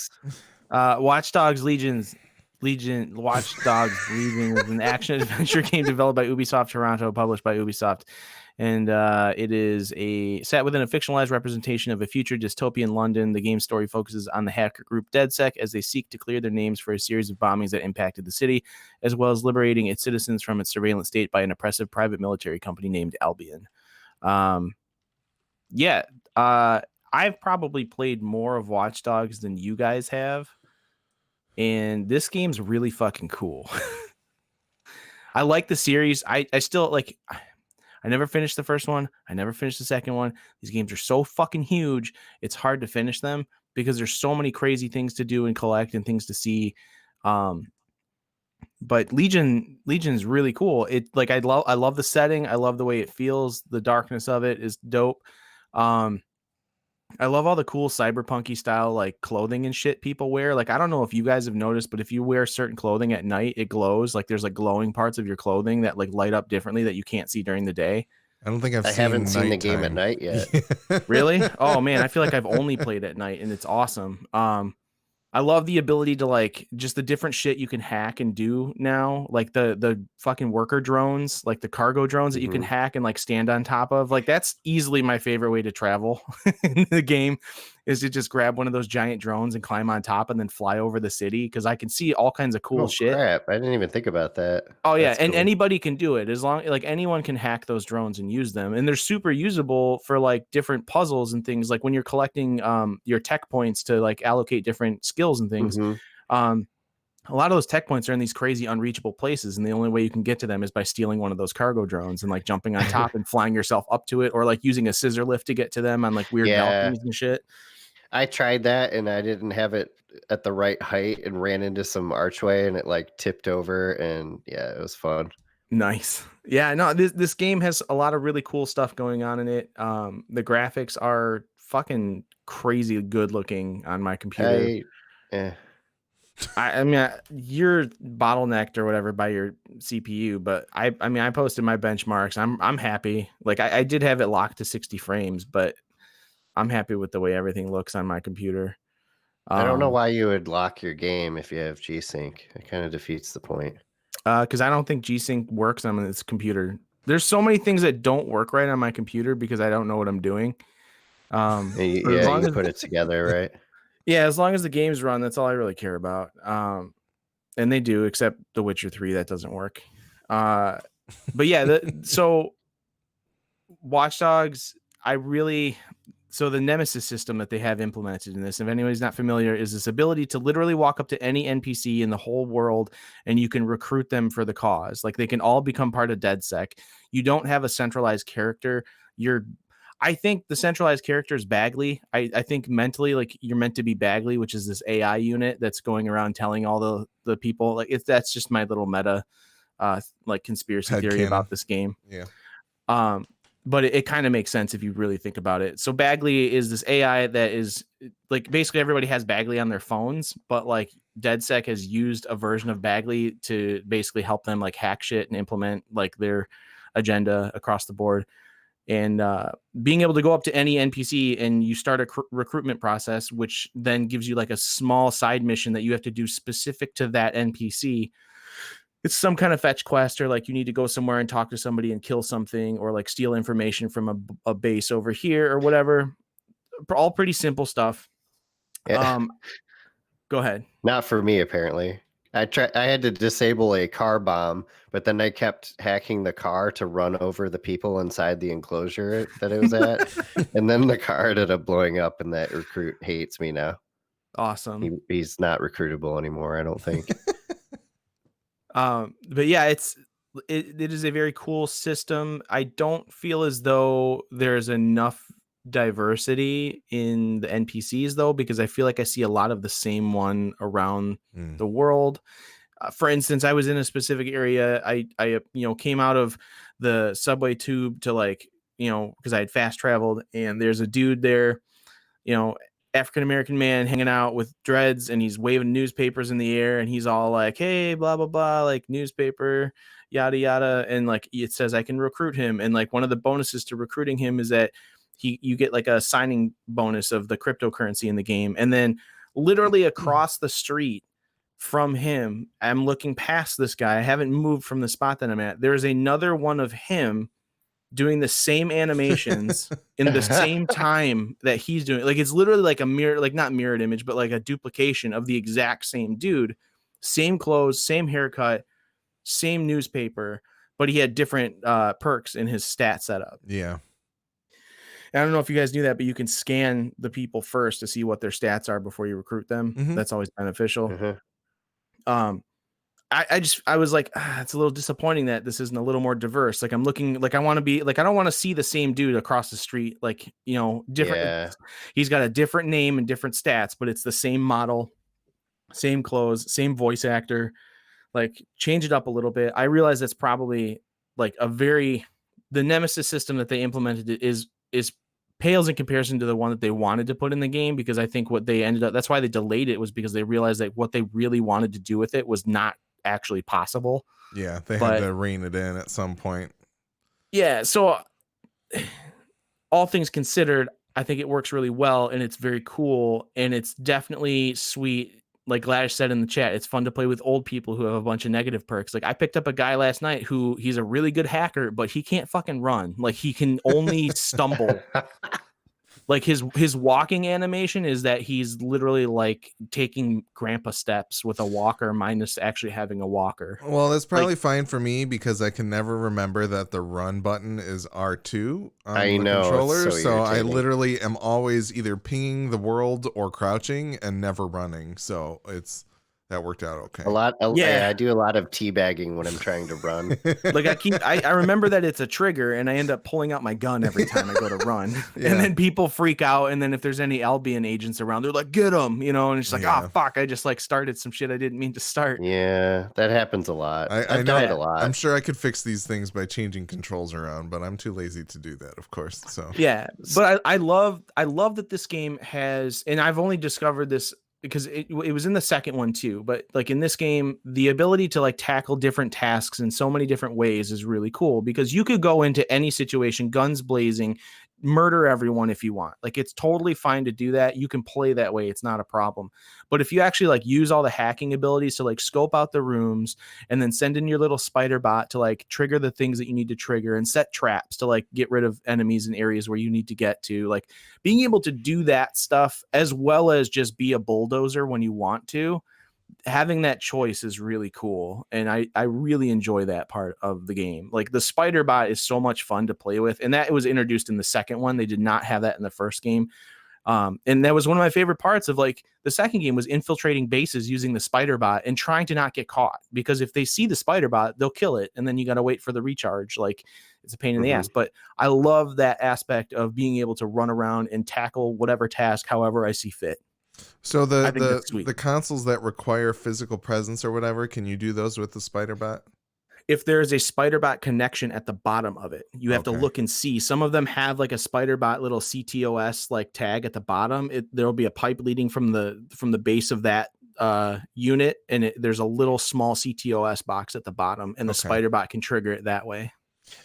dogs. Watch Dogs Legion Watch Dogs Legion is an action adventure game developed by Ubisoft Toronto, published by Ubisoft. And it is set within a fictionalized representation of a future dystopian London. The game's story focuses on the hacker group DedSec as they seek to clear their names for a series of bombings that impacted the city, as well as liberating its citizens from its surveillance state by an oppressive private military company named Albion. I've probably played more of Watch Dogs than you guys have. And this game's really fucking cool. I like the series. I still like... I never finished the first one. I never finished the second one. These games are so fucking huge. It's hard to finish them because there's so many crazy things to do and collect and things to see. But Legion is really cool. It like I love the setting. I love the way it feels. The darkness of it is dope. I love all the cool cyberpunky style like clothing and shit people wear. Like, I don't know if you guys have noticed, but if you wear certain clothing at night, it glows. Like there's like glowing parts of your clothing that like light up differently that you can't see during the day. I don't think I haven't seen the game at night yet. Really? Oh man, I feel like I've only played at night and it's awesome. I love the ability to like just the different shit you can hack and do now, like the fucking worker drones, like the cargo drones that you can hack and like stand on top of. Like that's easily my favorite way to travel in the game, is to just grab one of those giant drones and climb on top and then fly over the city, because I can see all kinds of cool shit. Crap, I didn't even think about that. Oh yeah, and anybody can do it, as long like anyone can hack those drones and use them, and they're super usable for like different puzzles and things, like when you're collecting your tech points to like allocate different skills and things. A lot of those tech points are in these crazy unreachable places, and the only way you can get to them is by stealing one of those cargo drones and like jumping on top and flying yourself up to it, or like using a scissor lift to get to them on like weird balconies and shit. I tried that and I didn't have it at the right height and ran into some archway and it like tipped over, and yeah, it was fun. Nice. Yeah, no, this game has a lot of really cool stuff going on in it. The graphics are fucking crazy good looking on my computer. I mean, you're bottlenecked or whatever by your CPU, but I mean, I posted my benchmarks. I'm happy. Like I did have it locked to 60 frames, but I'm happy with the way everything looks on my computer. I don't know why you would lock your game if you have G-Sync. It kind of defeats the point. Because I don't think G-Sync works on this computer. There's so many things that don't work right on my computer because I don't know what I'm doing. You put it together, right? Yeah, as long as the games run, that's all I really care about. And they do, except The Witcher 3, that doesn't work. But yeah, so Watch Dogs, so the Nemesis system that they have implemented in this, if anybody's not familiar, is this ability to literally walk up to any NPC in the whole world and you can recruit them for the cause. Like they can all become part of DedSec. You don't have a centralized character. I think the centralized character is Bagley. I think mentally, like you're meant to be Bagley, which is this AI unit that's going around telling all the people. Like that's just my little meta, like conspiracy theory about this game. Yeah. but it kind of makes sense if you really think about it. So Bagley is this AI that is like basically everybody has Bagley on their phones, but like DedSec has used a version of Bagley to basically help them like hack shit and implement like their agenda across the board. And being able to go up to any NPC and you start a recruitment process, which then gives you like a small side mission that you have to do specific to that NPC. It's some kind of fetch quest, or like you need to go somewhere and talk to somebody and kill something, or like steal information from a base over here or whatever. All pretty simple stuff. Yeah. Go ahead. Not for me, apparently. I had to disable a car bomb, but then I kept hacking the car to run over the people inside the enclosure that it was at. And then the car ended up blowing up, and that recruit hates me now. Awesome. He's not recruitable anymore, I don't think. But yeah, it is a very cool system. I don't feel as though there's enough diversity in the NPCs though, because I feel like I see a lot of the same one around the world. For instance, I was in a specific area. I came out of the subway tube to like, because I had fast traveled, and there's a dude there, African-American man hanging out with dreads, and he's waving newspapers in the air, and he's all like, hey, blah, blah, blah, like newspaper, yada, yada. And like, it says I can recruit him. And like one of the bonuses to recruiting him is that you get like a signing bonus of the cryptocurrency in the game. And then literally across the street from him, I'm looking past this guy. I haven't moved from the spot that I'm at. There's another one of him doing the same animations in the same time that he's doing. Like it's literally like a mirror, like not mirrored image, but like a duplication of the exact same dude, same clothes, same haircut, same newspaper, but he had different perks in his stat setup. Yeah. And I don't know if you guys knew that, but you can scan the people first to see what their stats are before you recruit them. Mhm. That's always beneficial. I was like, it's a little disappointing that this isn't a little more diverse. Like I'm looking, like I want to be like, I don't want to see the same dude across the street. Like, different. Yeah. He's got a different name and different stats, but it's the same model, same clothes, same voice actor. Like change it up a little bit. I realize that's probably like the Nemesis system that they implemented is pales in comparison to the one that they wanted to put in the game, because I think what they ended up, that's why they delayed it, was because they realized that what they really wanted to do with it was not actually possible. Yeah, they had to rein it in at some point. Yeah, so all things considered, I think it works really well, and it's very cool, and it's definitely sweet. Like Gladys said in the chat, it's fun to play with old people who have a bunch of negative perks. Like I picked up a guy last night he's a really good hacker, but he can't fucking run. Like he can only stumble. Like his walking animation is that he's literally like taking grandpa steps with a walker minus actually having a walker. Well, that's probably fine for me because I can never remember that the run button is R2 on the controller. So I literally am always either pinging the world or crouching and never running. So that worked out okay. I do a lot of teabagging when I'm trying to run. Like I remember that it's a trigger, and I end up pulling out my gun every time I go to run. Yeah. And then people freak out, and then if there's any Albion agents around, they're like, "Get them!" And it's like, "Oh fuck!" I just like started some shit I didn't mean to start. Yeah, that happens a lot. I've died a lot. I'm sure I could fix these things by changing controls around, but I'm too lazy to do that, of course. So yeah, but I love that this game has, and I've only discovered this because it was in the second one too, but like in this game, the ability to like tackle different tasks in so many different ways is really cool, because you could go into any situation, guns blazing, murder everyone if you want. Like it's totally fine to do that. You can play that way. It's not a problem. But if you actually like use all the hacking abilities to like scope out the rooms and then send in your little spider bot to like trigger the things that you need to trigger and set traps to like get rid of enemies in areas where you need to get to, like being able to do that stuff as well as just be a bulldozer when you want to, having that choice is really cool. And I really enjoy that part of the game. Like the spider bot is so much fun to play with, and that was introduced in the second one. They did not have that in the first game. And that was one of my favorite parts of like the second game, was infiltrating bases using the spider bot and trying to not get caught, because if they see the spider bot, they'll kill it. And then you got to wait for the recharge. Like it's a pain in the ass, but I love that aspect of being able to run around and tackle whatever task, however I see fit. So the consoles that require physical presence or whatever, can you do those with the spider bot? if there's a SpiderBot connection at the bottom of it. You have to Okay. look and see. Some of them have like a SpiderBot little CTOS like tag at the bottom. There'll be a pipe leading from the base of that unit, and there's a little small CTOS box at the bottom, and the Okay. SpiderBot can trigger it that way.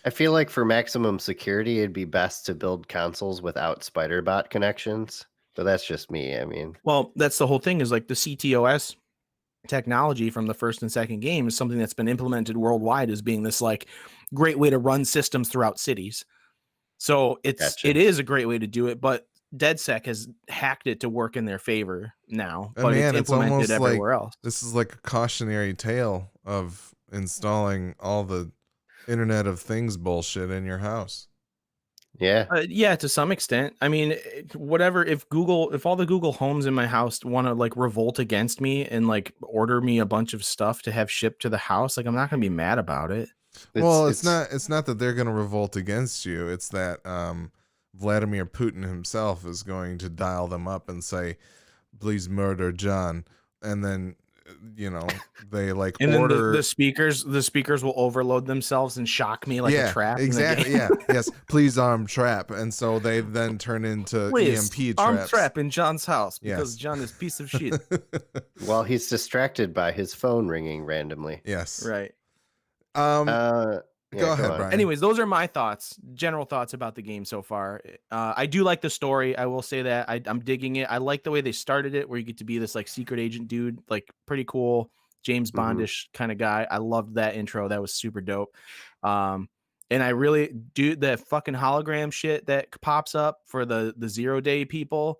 I feel like for maximum security, it'd be best to build consoles without SpiderBot connections. But that's just me. I mean, Well, that's the whole thing, is like the CTOS technology from the first and second game is something that's been implemented worldwide as being this like great way to run systems throughout cities. So it Gotcha. is a great way to do it, but DedSec has hacked it to work in their favor now, And but man, it's it's implemented almost like everywhere else. this is like a cautionary tale of installing all the Internet of Things bullshit in your house. yeah. Yeah, to some extent. I mean, whatever. If all the Google Homes in my house want to like revolt against me and like order me a bunch of stuff to have shipped to the house, like I'm not gonna be mad about it. Well, it's not that they're going to revolt against you. It's that Vladimir Putin himself is going to dial them up and say, "Please murder John," and then they like And order then the speakers will overload themselves and shock me like a trap. Exactly. Yeah. Yes. Please arm trap, and so they then turn into Please, EMP armed traps. trap in John's house because Yes. John is a piece of shit. Well, he's distracted by his phone ringing randomly. Yes. Right. Go ahead, on. Brian. Anyways, those are my general thoughts about the game so far. I do like the story. I will say that I'm digging it. I like the way they started it, where you get to be this like secret agent dude, like pretty cool James Bondish kind of guy. I loved that intro. That was super dope. And I really do the fucking hologram shit that pops up for the 0 day people.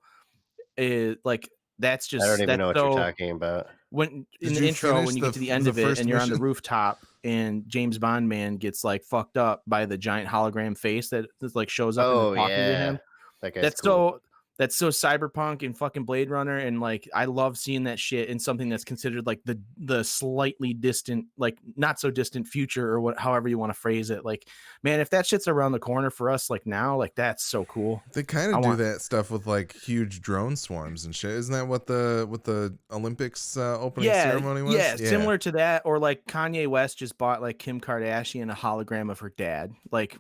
Is like that's just I don't even know what so, you're talking about. When in Did the you intro, finish when you the- get to the end the of it first and you're on the mission? rooftop and James Bond man gets like fucked up by the giant hologram face that like shows up and Oh is talking to him. that guy's That's cool. that's so cyberpunk and fucking Blade Runner, and like I love seeing that shit in something that's considered like the slightly distant, like not so distant future, or however you want to phrase it. Like, man, if that shit's around the corner for us, like now, like that's so cool. They kind of do that stuff with like huge drone swarms and shit. Isn't that what the Olympics opening ceremony was? Yeah, similar to that. Or like Kanye West just bought like Kim Kardashian a hologram of her dad. Like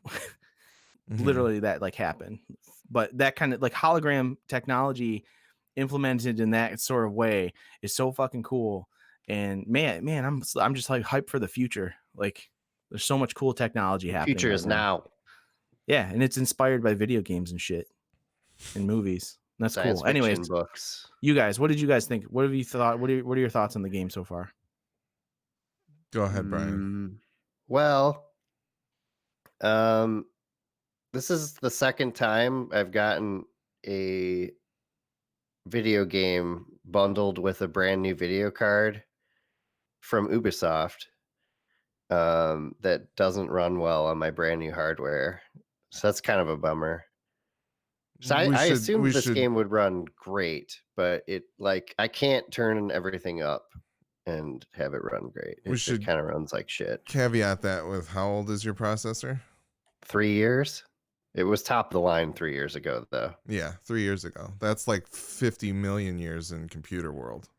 literally that like happened. But that kind of like hologram technology implemented in that sort of way is so fucking cool. And man, I'm just like hyped for the future. Like there's so much cool technology happening. Future is now. Yeah, and it's inspired by video games and shit and movies. That's Science cool. Anyways, fiction books. you guys, what did you guys think? What have you thought? What are your thoughts on the game so far? Go ahead, Brian. Well, this is the second time I've gotten a video game bundled with a brand new video card from Ubisoft that doesn't run well on my brand new hardware. So that's kind of a bummer. So I assumed this game would run great, but it like I can't turn everything up and have it run great. It kind of runs like shit. Caveat that with how old is your processor? 3 years. It was top of the line 3 years ago, though. Yeah, 3 years ago. That's like 50 million years in computer world.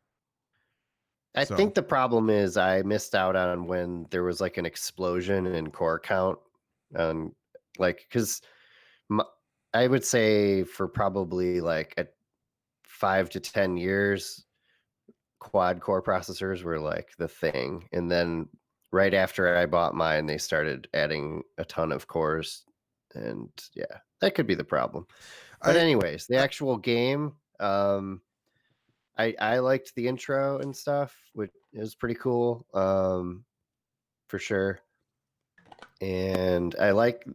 I think the problem is I missed out on when there was like an explosion in core count, like because I would say for probably like 5 to 10 years, quad core processors were like the thing, and then right after I bought mine, they started adding a ton of cores, and yeah, that could be the problem. But anyways, the actual game, I liked the intro and stuff, which is pretty cool, for sure. And I like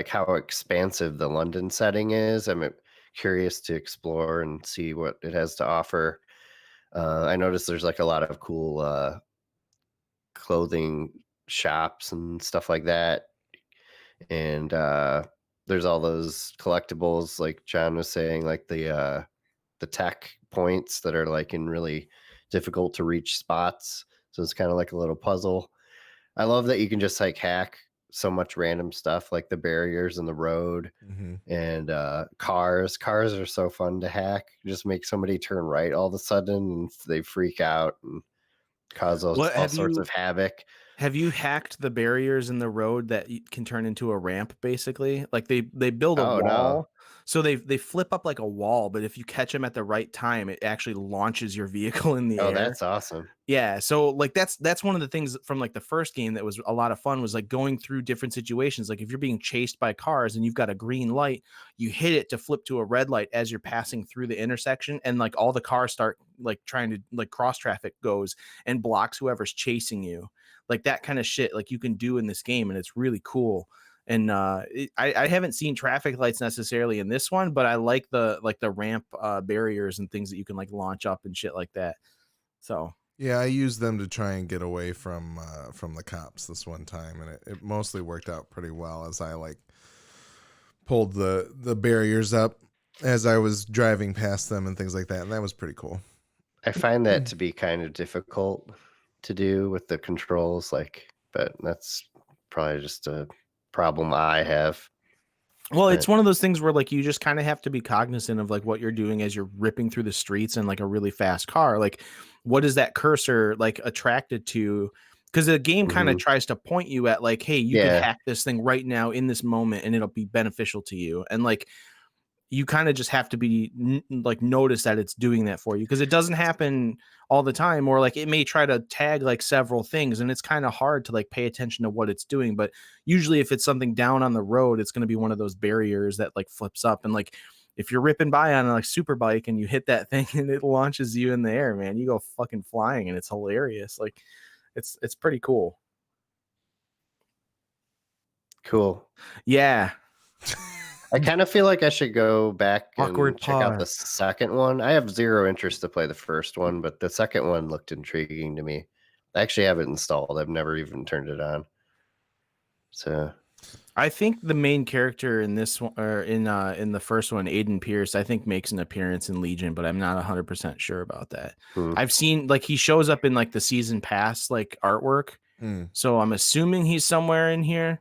how expansive the London setting is. I'm curious to explore and see what it has to offer. I noticed there's like a lot of cool clothing shops and stuff like that. And there's all those collectibles, like John was saying, like the tech points that are like in really difficult to reach spots. So it's kind of like a little puzzle. I love that you can just like hack so much random stuff, like the barriers in the road and cars. Cars are so fun to hack. You just make somebody turn right all of a sudden and they freak out. And cause all What have sorts you of havoc. have you hacked the barriers in the road that can turn into a ramp? Basically, like they build a Oh no. wall, so they flip up like a wall. But if you catch them at the right time, it actually launches your vehicle in the Oh, air. that's awesome. Yeah, so like that's one of the things from like the first game that was a lot of fun was like going through different situations. Like if you're being chased by cars and you've got a green light, you hit it to flip to a red light as you're passing through the intersection, and like all the cars start like trying to like cross traffic goes and blocks whoever's chasing you. Like that kind of shit like you can do in this game, and it's really cool. And I haven't seen traffic lights necessarily in this one, but I like the ramp barriers and things that you can like launch up and shit like that. So Yeah, I used them to try and get away from the cops this one time, and it mostly worked out pretty well as I like pulled the barriers up as I was driving past them and things like that, and that was pretty cool. I find that to be kind of difficult to do with the controls, but that's probably just a problem I have. well, it's But one of those things where like you just kind of have to be cognizant of like what you're doing as you're ripping through the streets in like a really fast car. Like, what is that cursor like attracted to? Because the game kind of Mhm. tries to point you at like, hey, you could Yeah, hack this thing right now in this moment, and it'll be beneficial to you. And like you kind of just have to be like notice that it's doing that for you because it doesn't happen all the time, or like it may try to tag like several things and it's kind of hard to like pay attention to what it's doing. But usually if it's something down on the road, it's going to be one of those barriers that like flips up, and like if you're ripping by on a like super bike and you hit that thing and it launches you in the air, man, you go fucking flying and it's hilarious. Like it's pretty cool. cool. Yeah. I kind of feel like I should go back Awkward and check out the pause. second one. I have zero interest to play the first one, but the second one looked intriguing to me. I actually have it installed. I've never even turned it on. So, I think the main character in this one, or in the first one, Aiden Pierce, I think makes an appearance in Legion, but I'm not 100% sure about that. hmm. I've seen like he shows up in like the season pass like artwork, Mm. so I'm assuming he's somewhere in here,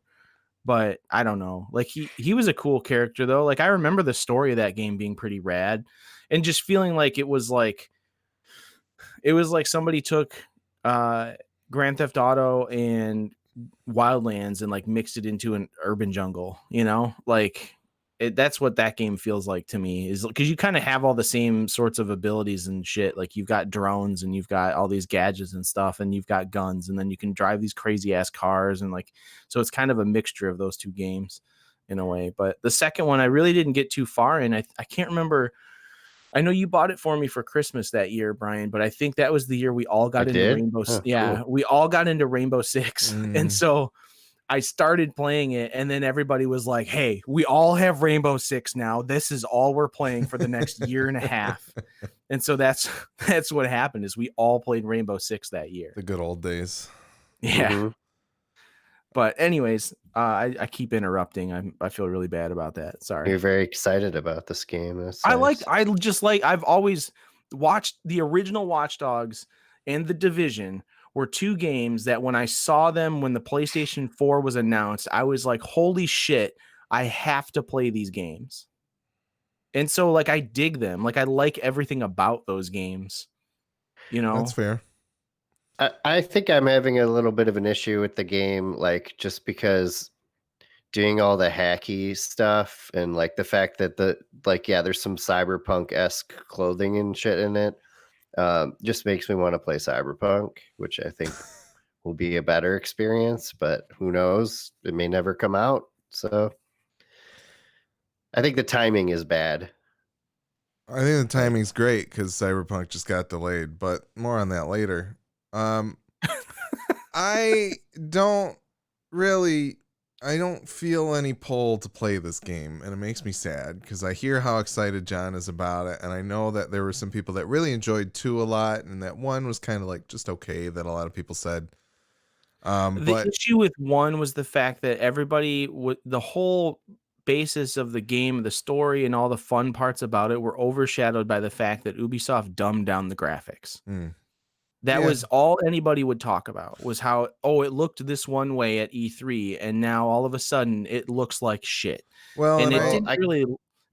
but I don't know. Like he was a cool character though. Like I remember the story of that game being pretty rad, and just feeling like it was like somebody took uh Grand Theft Auto and Wildlands and like mixed it into an urban jungle, you know? Like that's what that game feels like to me, is because you kind of have all the same sorts of abilities and shit. Like you've got drones and you've got all these gadgets and stuff, and you've got guns, and then you can drive these crazy ass cars, and like so it's kind of a mixture of those two games in a way. But the second one I really didn't get too far in. I can't remember. I know you bought it for me for Christmas that year, Brian, but I think that was the year we all I got into did? Rainbow. Oh, Yeah, cool. we all got into Rainbow Six, and Mm. so I started playing it, and then everybody was like, "Hey, we all have Rainbow Six now. This is all we're playing for the next year and a half." And so that's that's what happened, is we all played Rainbow Six that year. The good old days. Yeah. Mhm. But anyways, I keep interrupting. I feel really bad about that. Sorry. You're very excited about this game. That's I nice. just like I've always watched the original Watch Dogs and The Division were two games that when I saw them when the PlayStation 4 was announced, I was like, holy shit, I have to play these games. And so like I dig them. Like I like everything about those games. You know? That's fair. I think I'm having a little bit of an issue with the game, like just because doing all the hacky stuff and like the fact that there's some cyberpunk-esque clothing and shit in it, just makes me want to play Cyberpunk, which I think will be a better experience, but who knows? It may never come out. So I think the timing is bad. I think the timing's great because Cyberpunk just got delayed, but more on that later. I don't feel any pull to play this game, and it makes me sad because I hear how excited John is about it, and I know that there were some people that really enjoyed 2 a lot, and that 1 was kind of like just okay, that a lot of people said. The But issue with 1 was the fact that everybody the whole basis of the game, the story, and all the fun parts about it were overshadowed by the fact that Ubisoft dumbed down the graphics. That Yeah. was all anybody would talk about, was how, oh, it looked this one way at E3, and now all of a sudden it looks like shit. well, And and it I,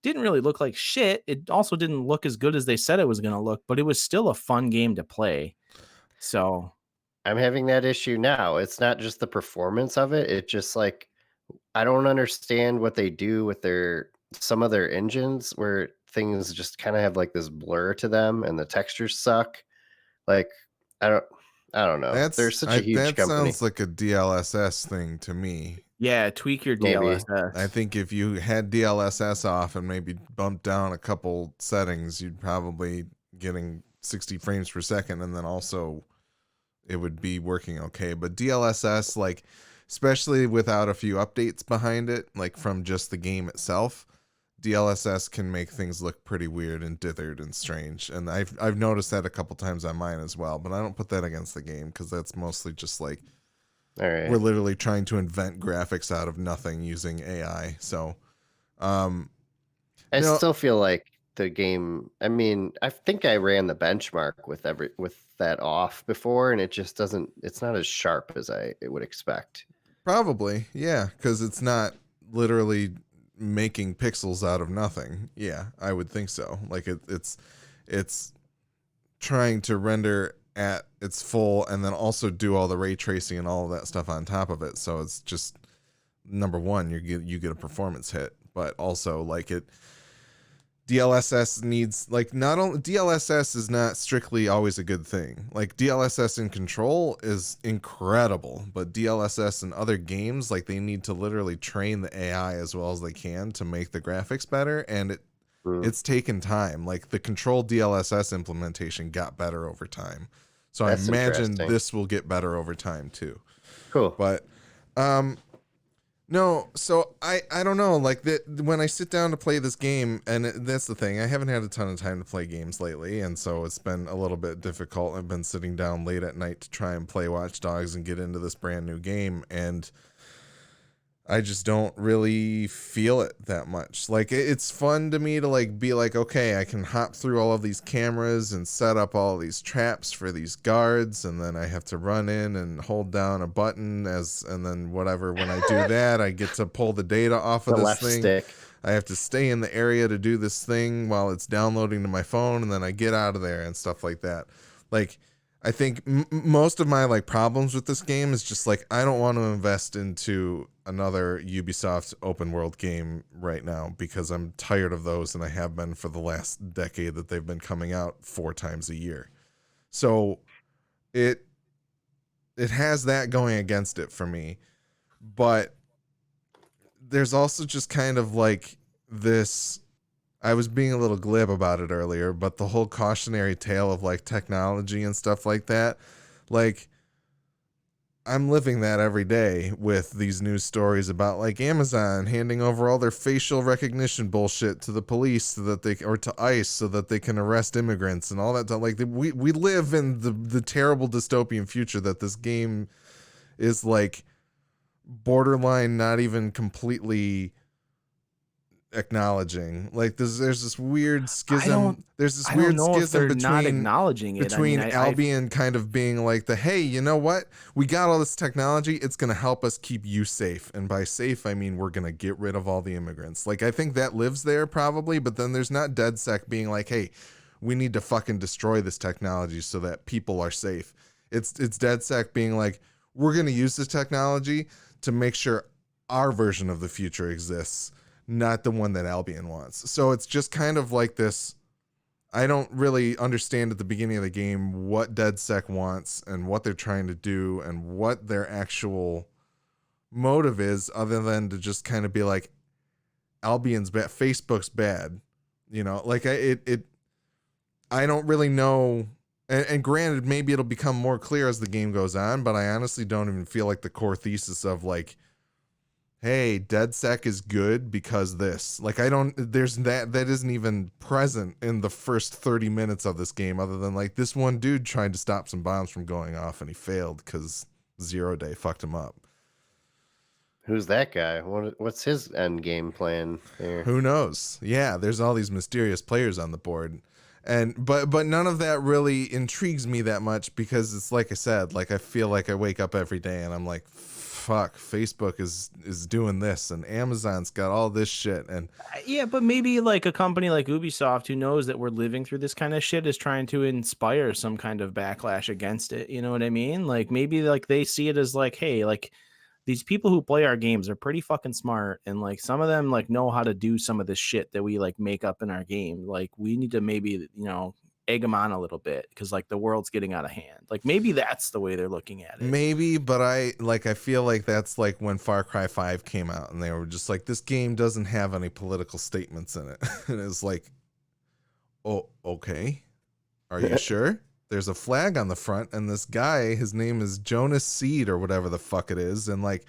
didn't really look like shit. It also didn't look as good as they said it was going to look, but it was still a fun game to play. So I'm having that issue now. It's not just the performance of it. It's just like I don't understand what they do with some of their engines where things just kind of have like this blur to them and the textures suck. Like I don't I don't know. They're such a huge That company. sounds like a DLSS thing to me. Yeah, tweak your Maybe. DLSS. I think if you had DLSS off and maybe bumped down a couple settings, you'd probably getting 60 frames per second, and then also it would be working okay. But DLSS, like, especially without a few updates behind it, like from just the game itself, DLSS can make things look pretty weird and dithered and strange. And I've noticed that a couple times on mine as well. But I don't put that against the game because that's mostly just like All right. we're literally trying to invent graphics out of nothing using AI. So, I no, still feel like the game. I mean, I think I ran the benchmark with that off before, and it just doesn't. It's not as sharp as I would expect. probably, yeah, because it's not literally making pixels out of nothing. Yeah, I would think so. Like it's trying to render at its full and then also do all the ray tracing and all of that stuff on top of it. So it's just number one, you get a performance hit, but also like DLSS needs, like, not only DLSS is not strictly always a good thing. Like DLSS in Control is incredible, but DLSS in other games, like, they need to literally train the AI as well as they can to make the graphics better, and it's taken time. Like the Control DLSS implementation got better over time. So That's I imagine interesting. this will get better over time too. Cool. But no, so I don't know, like when I sit down to play this game, and that's the thing, I haven't had a ton of time to play games lately, and so it's been a little bit difficult. I've been sitting down late at night to try and play Watch Dogs and get into this brand new game, and I just don't really feel it that much. Like it's fun to me to like be like, okay, I can hop through all of these cameras and set up all these traps for these guards, and then I have to run in and hold down a button and then whatever. When I do that, I get to pull the data off of The this left thing. stick. I have to stay in the area to do this thing while it's downloading to my phone, and then I get out of there and stuff like that. Like, I think most of my like problems with this game is just like I don't want to invest into another Ubisoft open world game right now because I'm tired of those, and I have been for the last decade that they've been coming out 4 times a year. So it has that going against it for me, but there's also just kind of like this. I was being a little glib about it earlier, but the whole cautionary tale of like technology and stuff like that, like I'm living that every day with these news stories about like Amazon handing over all their facial recognition bullshit to the police so that or to ICE so that they can arrest immigrants and all that. Like we live in the terrible dystopian future that this game is like borderline not even completely acknowledging. Like there's this weird schism. There's this weird schism not acknowledging it. between Albion kind of being like hey, you know what? We got all this technology. It's going to help us keep you safe. And by safe, I mean we're going to get rid of all the immigrants. Like I think that lives there probably, but then there's not DedSec being like, hey, we need to fucking destroy this technology so that people are safe. It's DedSec being like, we're going to use this technology to make sure our version of the future exists, not the one that Albion wants. So it's just kind of like this. I don't really understand at the beginning of the game what DedSec wants and what they're trying to do and what their actual motive is, other than to just kind of be like, Albion's bad, Facebook's bad, you know. Like I don't really know. And granted, maybe it'll become more clear as the game goes on, but I honestly don't even feel like the core thesis of like, hey, DedSec is good because this. Like, there's that isn't even present in the first 30 minutes of this game, other than like this one dude tried to stop some bombs from going off and he failed because Zero Day fucked him up. Who's that guy? What's his end game plan there? Who knows? Yeah, there's all these mysterious players on the board. But none of that really intrigues me that much because it's like I said, like I feel like I wake up every day and I'm like, fuck, Facebook is doing this and Amazon's got all this shit. And Yeah, but maybe like a company like Ubisoft who knows that we're living through this kind of shit is trying to inspire some kind of backlash against it. You know what I mean? Like maybe like they see it as like, hey, like these people who play our games are pretty fucking smart, and like some of them like know how to do some of the shit that we like make up in our game. Like we need to maybe, egg them on a little bit because like the world's getting out of hand. Like maybe that's the way they're looking at it. maybe, but I feel like that's like when Far Cry 5 came out and they were just like, this game doesn't have any political statements in it. And it's like, oh, okay. Are you sure? There's a flag on the front and this guy, his name is Jonas Seed or whatever the fuck it is. And like,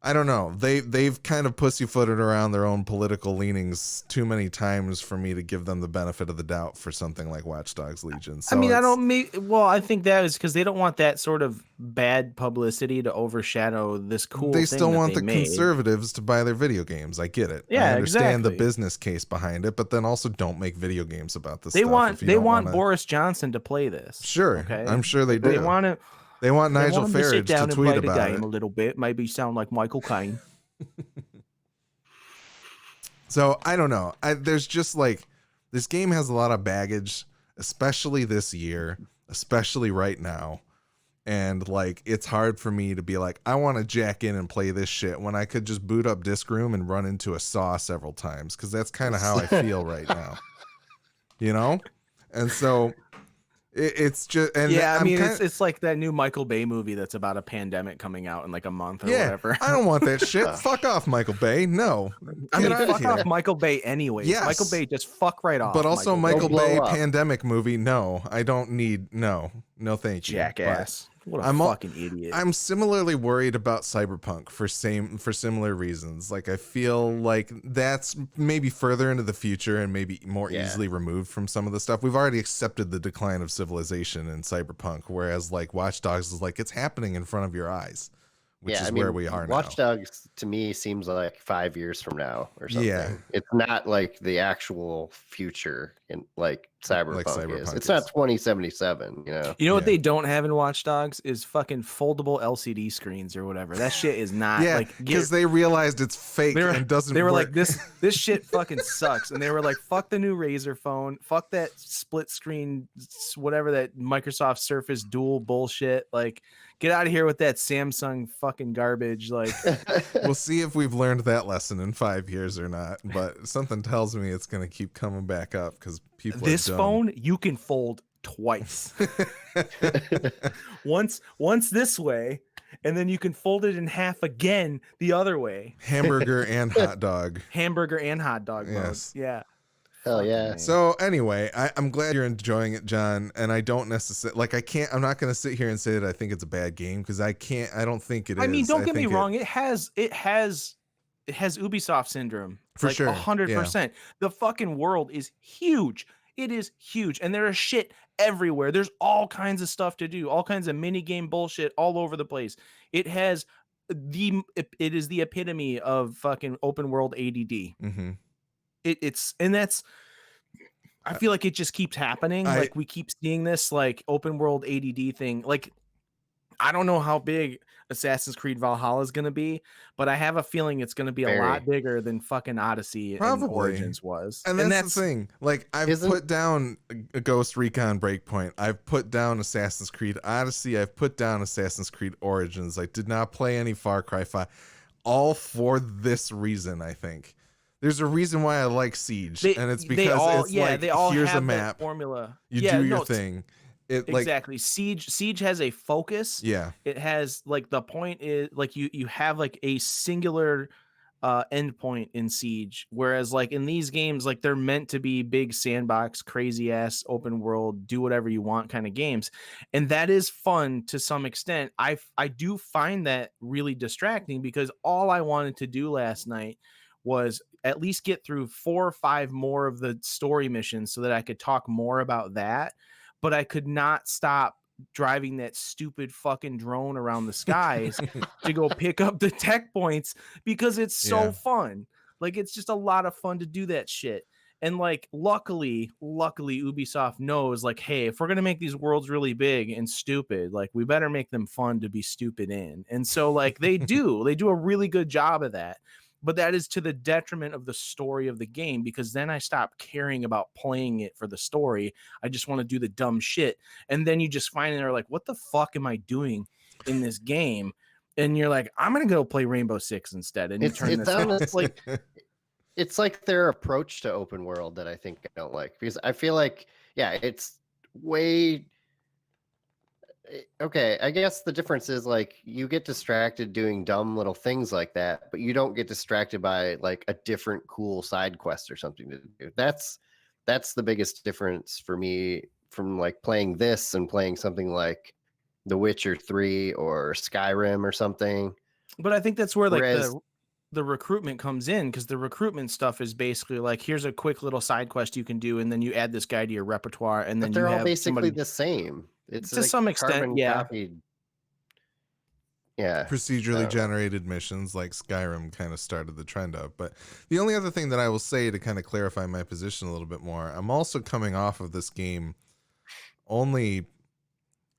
I don't know. They've kind of pussyfooted around their own political leanings too many times for me to give them the benefit of the doubt for something like Watch Dogs Legion. So I mean, I think that is because they don't want that sort of bad publicity to overshadow this cool they thing still that want they the made. conservatives to buy their video games. I get it. Yeah, I understand the exactly. business case behind it, but then also don't make video games about this They stuff. want if you don't wanna- Boris Johnson to play this. Sure, Okay? I'm sure they do. They want to. They want They Nigel want him to sit Farage down to and tweet play the about game it. a little bit. Maybe sound like Michael Caine. So I don't know. There's just like, this game has a lot of baggage, especially this year, especially right now. And like, it's hard for me to be like, I want to jack in and play this shit when I could just boot up Disc Room and run into a saw several times. Cause that's kind of how I feel right now, And so it's just, and Yeah, I I'm mean, kinda- it's like that new Michael Bay movie that's about a pandemic coming out in like a month or yeah, whatever. I don't want that shit. Fuck off, Michael Bay. No, I mean, Get outta fuck here. off Michael Bay anyways. Yes. Michael Bay, just fuck right off. But also Michael Blow Bay up. pandemic movie. No, I don't need, no, thank you. Jackass. What a I'm all- fucking idiot. I'm similarly worried about Cyberpunk for similar reasons. Like I feel like that's maybe further into the future and maybe more Yeah. easily removed from some of the stuff. We've already accepted the decline of civilization in Cyberpunk, whereas like Watch Dogs is like, it's happening in front of your eyes, which is where we are Watch now. Dogs to me seems like 5 years from now or something. Yeah. It's not like the actual future in like Cyberpunk, is. Cyberpunk It's is. not 2077, You know Yeah. what they don't have in Watch Dogs is fucking foldable LCD screens or whatever. That shit is not Yeah, like because they realized it's fake They were- and doesn't they were work. like this shit fucking sucks, and they were like, fuck the new Razer phone, fuck that split screen, whatever that Microsoft Surface Dual bullshit. Like, get out of here with that Samsung fucking garbage. Like, We'll see if we've learned that lesson in 5 years or not, but something tells me it's going to keep coming back up because people this are dumb. phone you can fold twice. once this way, and then you can fold it in half again the other way. Hamburger and hot dog. Hamburger and hot dog mode. Yes. Yeah. Hell Fucking yeah. A. So anyway, I'm glad you're enjoying it, John. And I don't necessarily I'm not going to sit here and say that I think it's a bad game because I don't think it is. I mean, don't get me think wrong. It has Ubisoft syndrome For like sure, 100%. The fucking world is huge. It is huge, and there is shit everywhere. There's all kinds of stuff to do, all kinds of mini game bullshit all over the place. It is the epitome of fucking open world ADD. Mhm. I feel like it just keeps happening. Like we keep seeing this like open world ADD thing. Like, I don't know how big Assassin's Creed Valhalla is going to be, but I have a feeling it's going to be a lot bigger than fucking Odyssey and Probably. Origins was. And that's the thing. Like, I've put down a Ghost Recon Breakpoint. I've put down Assassin's Creed Odyssey. I've put down Assassin's Creed Origins. I did not play any Far Cry 5. All for this reason, I think. There's a reason why I like Siege, and it's because they all here's have a that map. formula. You do your thing. Exactly. Siege has a focus. Yeah. It has like the point is like you have like a singular endpoint in Siege, whereas like in these games, like they're meant to be big sandbox, crazy ass open world, do whatever you want kind of games, and that is fun to some extent. I do find that really distracting because all I wanted to do last night was at least get through 4 or 5 more of the story missions so that I could talk more about that. But I could not stop driving that stupid fucking drone around the skies to go pick up the tech points because it's so fun. Like, it's just a lot of fun to do that shit. And like, luckily Ubisoft knows, like, hey, if we're gonna make these worlds really big and stupid, like, we better make them fun to be stupid in. And so like they do a really good job of that. But that is to the detriment of the story of the game, because then I stop caring about playing it for the story. I just want to do the dumb shit. And then you just find they're like, what the fuck am I doing in this game? And you're like, I'm gonna go play Rainbow Six instead. And you turn this off. Like, it's like their approach to open world that I think I don't like, because I feel like, yeah, it's way okay. I guess the difference is like you get distracted doing dumb little things like that, but you don't get distracted by like a different cool side quest or something to do. That's the biggest difference for me from like playing this and playing something like The Witcher 3 or Skyrim or something. but I think that's where like Whereas the recruitment comes in, because the recruitment stuff is basically like, here's a quick little side quest you can do, and then you add this guy to your repertoire, and then but they're you all have basically somebody the same. It's to like some extent, carbon yeah. copied. Yeah. Procedurally generated missions like Skyrim kind of started the trend of. But the only other thing that I will say to kind of clarify my position a little bit more, I'm also coming off of this game only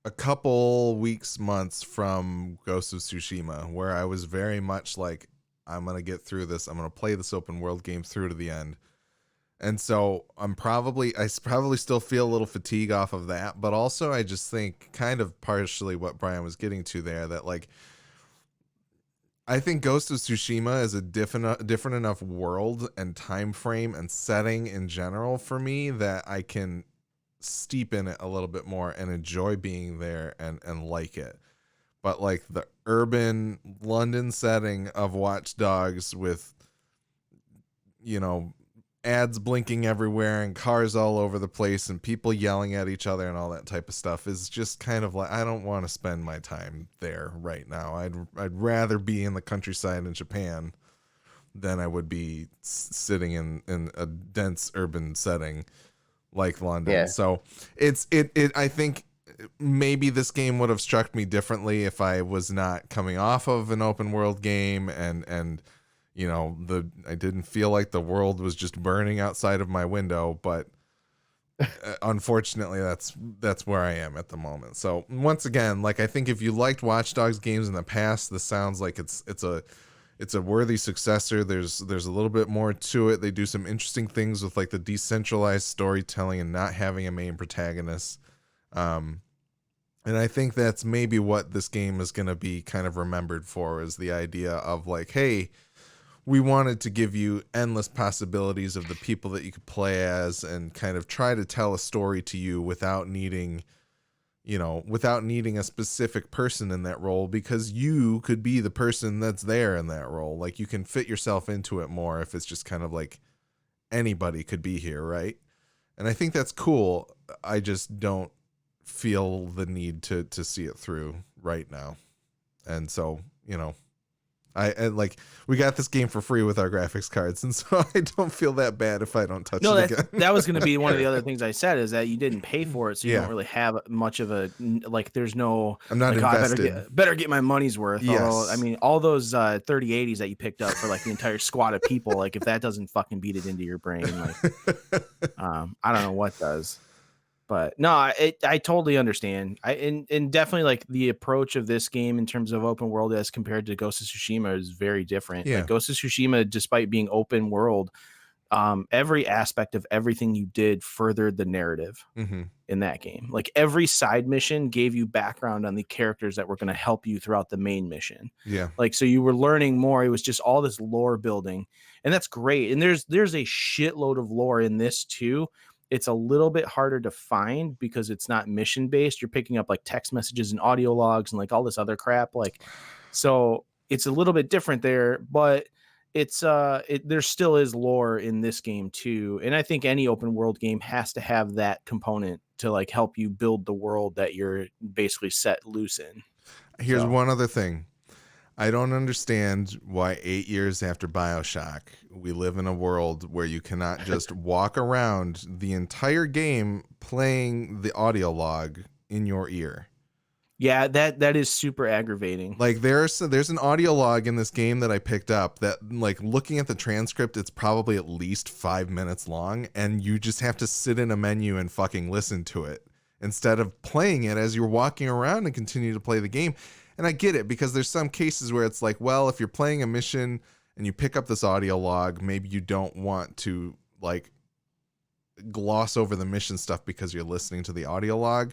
a couple weeks, months from Ghost of Tsushima, where I was very much like, I'm going to get through this. I'm going to play this open world game through to the end. And so I probably still feel a little fatigue off of that, but also I just think kind of partially what Brian was getting to there, that like, I think Ghost of Tsushima is a different enough world and time frame and setting in general for me that I can steep in it a little bit more and enjoy being there and like it. But like the urban London setting of Watch Dogs with, you know, ads blinking everywhere and cars all over the place and people yelling at each other and all that type of stuff is just kind of like, I don't want to spend my time there right now. I'd rather be in the countryside in Japan than I would be sitting in a dense urban setting like London. Yeah. So I think maybe this game would have struck me differently if I was not coming off of an open world game and you know, I didn't feel like the world was just burning outside of my window, but unfortunately that's where I am at the moment. So once again, like, I think if you liked Watch Dogs games in the past, this sounds like it's a worthy successor. There's a little bit more to it. They do some interesting things with like the decentralized storytelling and not having a main protagonist. And I think that's maybe what this game is going to be kind of remembered for, is the idea of like, hey, we wanted to give you endless possibilities of the people that you could play as and kind of try to tell a story to you without needing a specific person in that role, because you could be the person that's there in that role. Like, you can fit yourself into it more if it's just kind of like anybody could be here, right? And I think that's cool. I just don't feel the need to see it through right now. And so, you know, I like, we got this game for free with our graphics cards, and so I don't feel that bad if I don't touch it again. That was going to be one of the other things I said, is that you didn't pay for it, so you Yeah. don't really have much of a, like, there's no, I'm not like, invested. better get my money's worth. Yes. Although, I mean, all those 3080s that you picked up for like the entire squad of people, like, if that doesn't fucking beat it into your brain, like, I don't know what does. But no, I totally understand. And definitely, like, the approach of this game in terms of open world as compared to Ghost of Tsushima is very different. Yeah. Like, Ghost of Tsushima, despite being open world, every aspect of everything you did furthered the narrative Mm-hmm. in that game. Like, every side mission gave you background on the characters that were going to help you throughout the main mission. Yeah. Like, so you were learning more. It was just all this lore building, and that's great. And there's a shitload of lore in this too. It's a little bit harder to find because it's not mission based. You're picking up like text messages and audio logs and like all this other crap. Like, so it's a little bit different there, but it's there still is lore in this game too. And I think any open world game has to have that component to like help you build the world that you're basically set loose in. Here's So. one other thing. I don't understand why 8 years after BioShock, we live in a world where you cannot just walk around the entire game playing the audio log in your ear. Yeah, that is super aggravating. Like there's an audio log in this game that I picked up that, like, looking at the transcript, it's probably at least 5 minutes long, and you just have to sit in a menu and fucking listen to it instead of playing it as you're walking around and continue to play the game. And I get it, because there's some cases where it's like, well, if you're playing a mission and you pick up this audio log, maybe you don't want to like gloss over the mission stuff because you're listening to the audio log.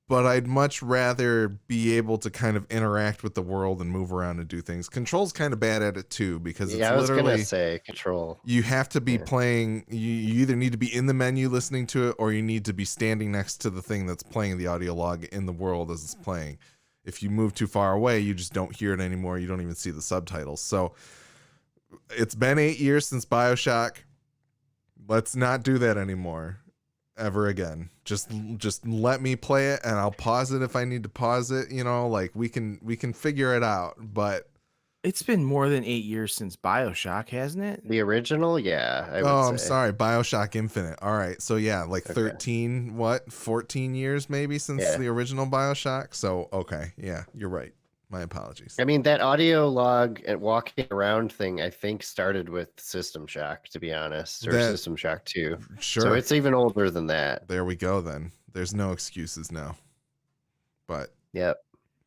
But I'd much rather be able to kind of interact with the world and move around and do things. Control's kind of bad at it too, because Yeah, I it's was gonna literally, say Control. you have to be Yeah. playing, you either need to be in the menu listening to it, or you need to be standing next to the thing that's playing the audio log in the world as it's playing. If you move too far away, you just don't hear it anymore. You don't even see the subtitles. So it's been 8 years since BioShock. Let's not do that anymore. Ever again. Just let me play it, and I'll pause it if I need to pause it. You know, like we can figure it out. But It's been more than 8 years since BioShock, hasn't it? The original, yeah, I would oh, say. I'm sorry, BioShock Infinite. All right, so yeah, like Okay. 14 years maybe since Yeah. the original BioShock. So okay, yeah, you're right. My apologies. I mean, that audio log and walking around thing, I think, started with System Shock, to be honest, or That- System Shock 2. Sure. So it's even older than that. There we go then. There's no excuses now. But Yep.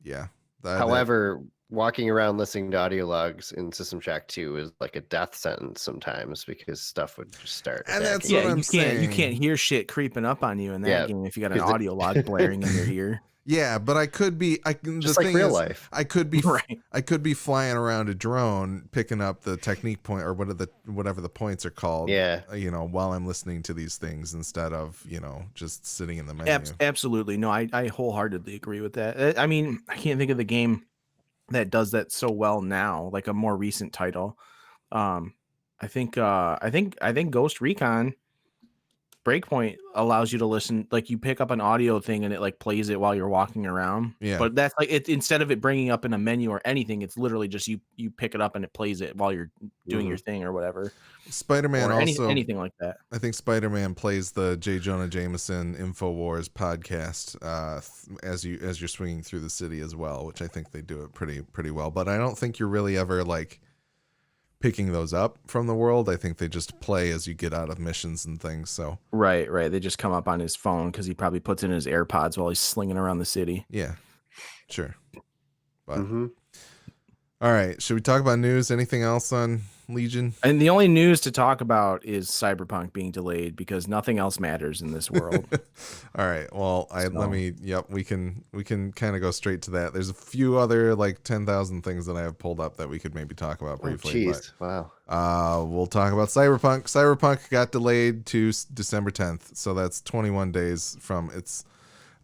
yeah. However, walking around listening to audio logs in System Shock 2 is like a death sentence sometimes, because stuff would just start. And that's attacking what you. I'm you saying. can't hear shit creeping up on you in that Yeah, game if you got an 'cause it- audio log blaring in your ear. yeah, but I could be the just like thing real is, life. I could be Right. I could be flying around a drone picking up the technique point, or whatever the points are called. Yeah. You know, while I'm listening to these things instead of, you know, just sitting in the menu. Absolutely. No, I wholeheartedly agree with that. I mean, I can't think of the game that does that so well now, like a more recent title. I think Ghost Recon Breakpoint allows you to listen, like you pick up an audio thing and it like plays it while you're walking around. Yeah. But that's like it, instead of it bringing up in a menu or anything, it's literally just you pick it up and it plays it while you're doing your thing or whatever. Spider-Man Or also anything like that. I think Spider-Man plays the J. Jonah Jameson InfoWars podcast as you're swinging through the city as well, which I think they do it pretty well. But I don't think you're really ever like picking those up from the world. I think they just play as you get out of missions and things. So Right. They just come up on his phone because he probably puts in his AirPods while he's slinging around the city. yeah, sure. But Mhm. all right, should we talk about news? Anything else on Legion? And the only news to talk about is Cyberpunk being delayed because nothing else matters in this world. All right. Well, So- we can kind of go straight to that. There's a few other like 10,000 things that I have pulled up that we could maybe talk about Oh, briefly. jeez. But Wow. we'll talk about Cyberpunk. Cyberpunk got delayed to December 10th, so that's 21 days from its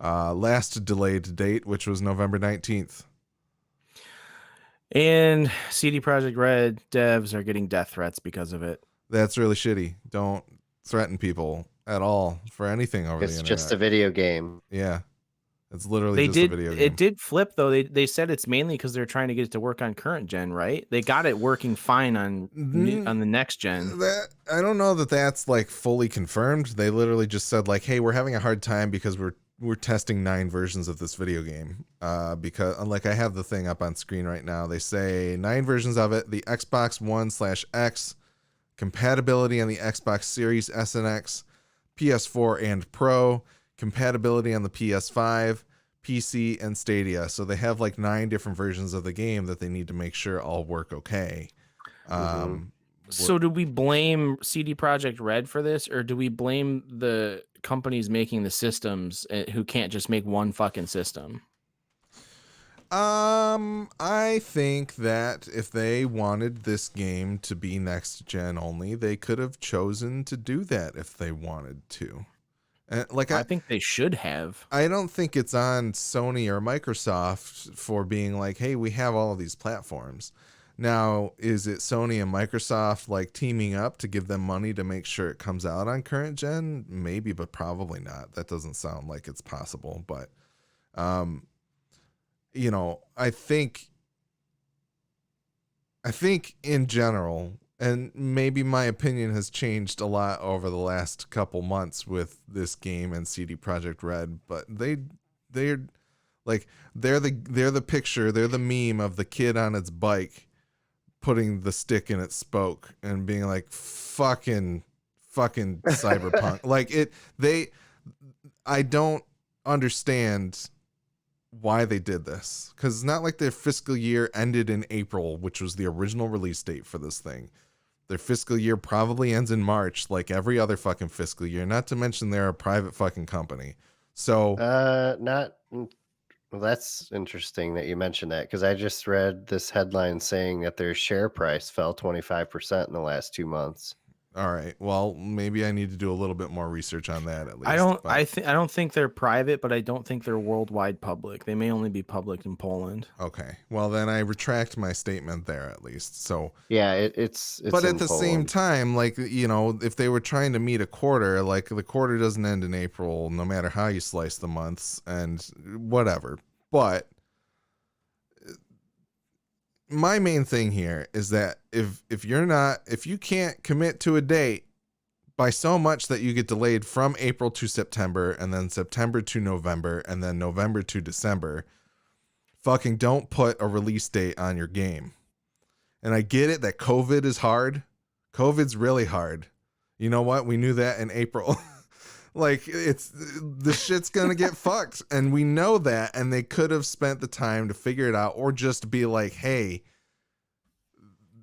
last delayed date, which was November 19th. And CD Projekt Red devs are getting death threats because of it. That's really shitty. Don't threaten people at all for anything over the It's internet. just a video game. Yeah. It's literally They just did a video game. it did flip though. They said it's mainly because they're trying to get it to work on current gen, right? They got it working fine on on the next gen. That I don't know that that's like fully confirmed. They literally just said like, "Hey, we're having a hard time because we're testing 9 versions of this video game." Because like I have the thing up on screen right now. They say 9 versions of it. The Xbox One/X, compatibility on the Xbox Series S and X, PS4 and Pro, compatibility on the PS5, PC, and Stadia. So they have like 9 different versions of the game that they need to make sure all work okay. So do we blame CD Projekt Red for this, or do we blame the companies making the systems who can't just make one fucking system? I think that if they wanted this game to be next gen only, they could have chosen to do that if they wanted to. And like I think they should have. I don't think it's on Sony or Microsoft for being like, hey, we have all of these platforms. Now, is it Sony and Microsoft like teaming up to give them money to make sure it comes out on current gen? Maybe, but probably not. That doesn't sound like it's possible. But, you know, I think in general, and maybe my opinion has changed a lot over the last couple months with this game and CD Projekt Red, but they're Like they're the picture, they're the meme of the kid on its bike putting the stick in its spoke and being like, fucking Cyberpunk. Like I don't understand why they did this, because it's not like their fiscal year ended in April, which was the original release date for this thing. Their fiscal year probably ends in March, like every other fucking fiscal year, not to mention they're a private fucking company. So well, that's interesting that you mentioned that, because I just read this headline saying that their share price fell 25% in the last 2 months. all right, well, maybe I need to do a little bit more research on that at least. I don't. but- I don't think they're private, but I don't think they're worldwide public. They may only be public in Poland. Okay, well then I retract my statement there at least. So Yeah, it's but in at the same Poland. time, like, you know, if they were trying to meet a quarter, like the quarter doesn't end in April, no matter how you slice the months and whatever. But my main thing here is that if you can't commit to a date by so much that you get delayed from April to September and then September to November and then November to December, fucking don't put a release date on your game. And I get it that COVID is hard. COVID's really hard. You know what? We knew that in April. Like, the shit's gonna get fucked, and we know that, and they could have spent the time to figure it out, or just be like, hey,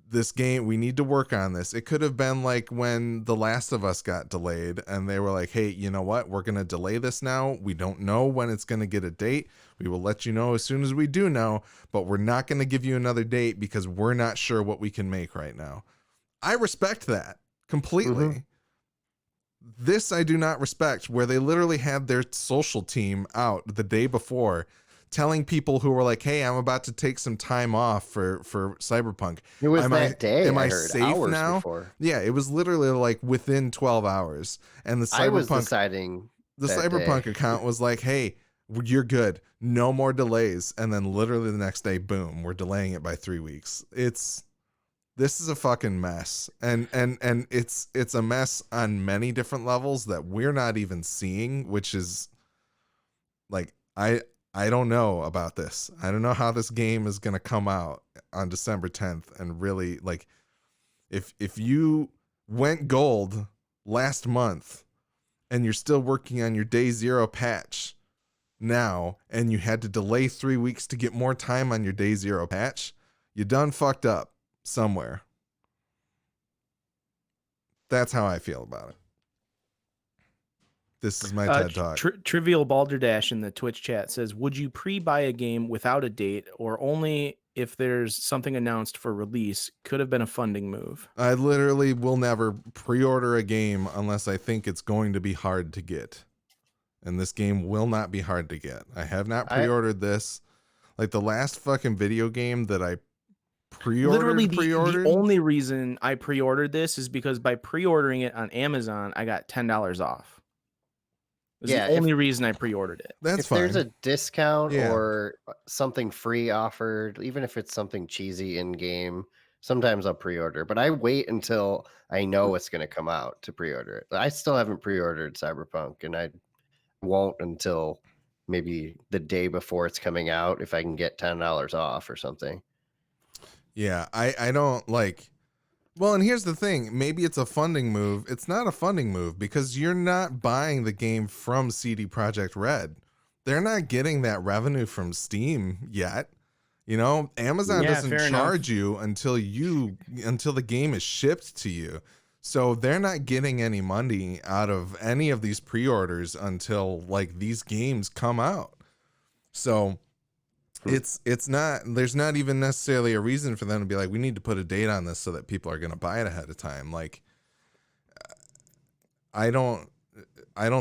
this game, we need to work on this. It could have been like when The Last of Us got delayed, and they were like, hey, you know what? We're gonna delay this now. We don't know when it's gonna get a date. We will let you know as soon as we do know, but we're not gonna give you another date because we're not sure what we can make right now. I respect that completely. Mhm. This I do not respect, where they literally had their social team out the day before telling people who were like, hey, I'm about to take some time off for Cyberpunk. It was Am that day. am I heard, safe hours now? Before. Yeah, it was literally like within 12 hours. And the I was Cyberpunk deciding the that Cyberpunk day. account was like, hey, you're good. No more delays. And then literally the next day, boom, we're delaying it by 3 weeks. This is a fucking mess. And it's a mess on many different levels that we're not even seeing, which is like, I don't know about this. I don't know how this game is going to come out on December 10th. And really, like, if you went gold last month and you're still working on your day 0 patch now, and you had to delay 3 weeks to get more time on your day 0 patch, you done fucked up somewhere. That's how I feel about it. This is my TED Talk. Trivial Balderdash in the Twitch chat says, would you pre-buy a game without a date, or only if there's something announced for release? Could have been a funding move. I literally will never pre-order a game unless I think it's going to be hard to get. And this game will not be hard to get. I have not pre-ordered this. Like the last fucking video game that I Literally pre-ordered. the only reason I pre-ordered this is because by pre-ordering it on Amazon, I got $10 off. It's Yeah, the only reason I pre-ordered it. That's if fine. there's a discount Yeah. or something free offered, even if it's something cheesy in game, sometimes I'll pre-order. But I wait until I know it's going to come out to pre-order it. I still haven't pre-ordered Cyberpunk, and I won't until maybe the day before it's coming out if I can get $10 off or something. Yeah, I don't like. Well, and here's the thing. Maybe it's a funding move. It's not a funding move because you're not buying the game from CD Projekt Red. They're not getting that revenue from Steam yet. You know, Amazon Yeah, doesn't fair charge you until the game is shipped to you. So they're not getting any money out of any of these pre-orders until like these games come out. So it's not, there's not even necessarily a reason for them to be like, we need to put a date on this so that people are going to buy it ahead of time. Like, I don't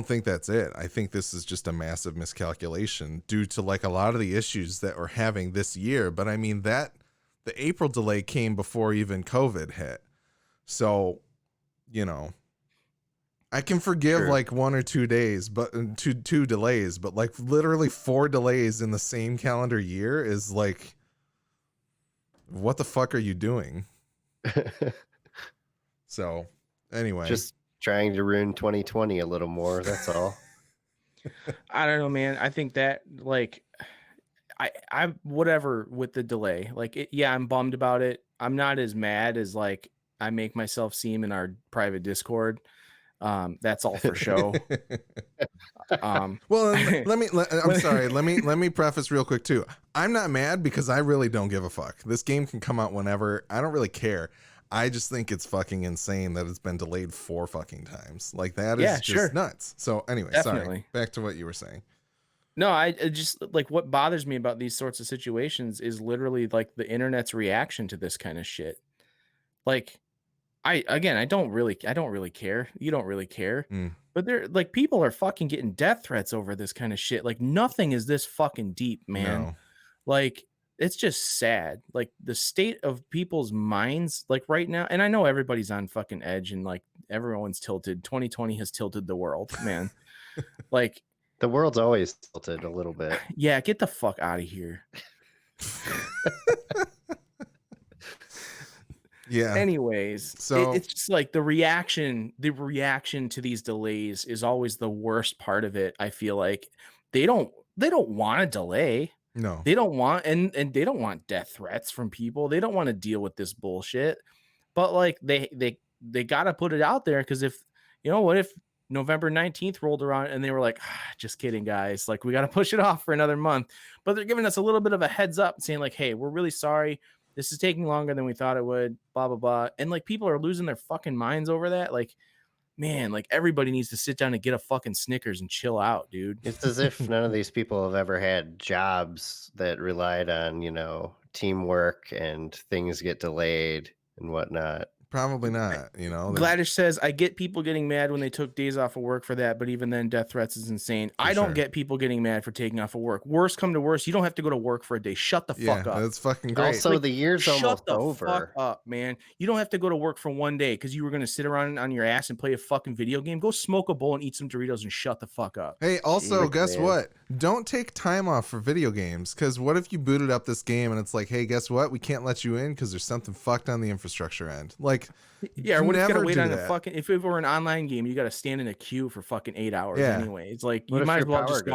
think that's it. I think this is just a massive miscalculation due to like a lot of the issues that we're having this year. But I mean that the April delay came before even COVID hit. So, you know, I can forgive like 1 or 2 days, but two delays, but like literally 4 delays in the same calendar year is like, what the fuck are you doing? So anyway, Just trying to ruin 2020 a little more. That's all. I don't know, man. I think that like I whatever with the delay. Like, yeah, I'm bummed about it. I'm not as mad as like I make myself seem in our private Discord. That's all for show. Well, I'm sorry. Let me preface real quick too. I'm not mad because I really don't give a fuck. This game can come out whenever. I don't really care. I just think it's fucking insane that it's been delayed 4 fucking times. Like that is just nuts. So anyway, sorry. Back to what you were saying. No, I just like what bothers me about these sorts of situations is literally like the internet's reaction to this kind of shit. Like, I don't really care. You don't really care. But they're like, people are fucking getting death threats over this kind of shit. Like, nothing is this fucking deep, man. No. Like, it's just sad. Like, the state of people's minds, like right now, and I know everybody's on fucking edge and like everyone's tilted. 2020 has tilted the world, man. Like, the world's always tilted a little bit. yeah, get the fuck out of here. Yeah. Anyways, so it's just like the reaction to these delays is always the worst part of it. I feel like they don't want to delay. No. They don't want and they don't want death threats from people. They don't want to deal with this bullshit. But like they got to put it out there, because if what if November 19th rolled around and they were like, just kidding, guys, like we got to push it off for another month. But they're giving us a little bit of a heads up saying like, hey, we're really sorry. This is taking longer than we thought it would, blah, blah, blah. And like people are losing their fucking minds over that. Like, man, like everybody needs to sit down and get a fucking Snickers and chill out, dude. It's as if none of these people have ever had jobs that relied on, teamwork and things get delayed and whatnot. Probably not, Gladish says, I get people getting mad when they took days off of work for that, but even then, death threats is insane. I don't get people getting mad for taking off of work. Worst come to worst, you don't have to go to work for a day. Shut the fuck up. That's fucking great. Also, like, the year's almost over. Fuck up, man. You don't have to go to work for one day because you were going to sit around on your ass and play a fucking video game. Go smoke a bowl and eat some Doritos and shut the fuck up. Hey, also, guess what? Don't take time off for video games, because what if you booted up this game and it's like, hey, guess what? We can't let you in because there's something fucked on the infrastructure end. Like, yeah, or what if you gotta wait on the fucking, if it were an online game, you gotta stand in a queue for fucking 8 hours anyway. It's like, you might as well just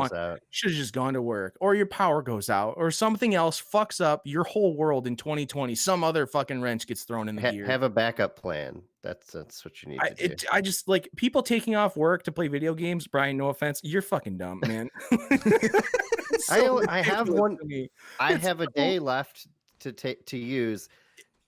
should have just gone to work, or your power goes out, or something else fucks up your whole world in 2020. Some other fucking wrench gets thrown in the gear. Have a backup plan. That's what you need to do. I just like people taking off work to play video games. Brian, no offense, you're fucking dumb, man. I have one. I have a day left to use.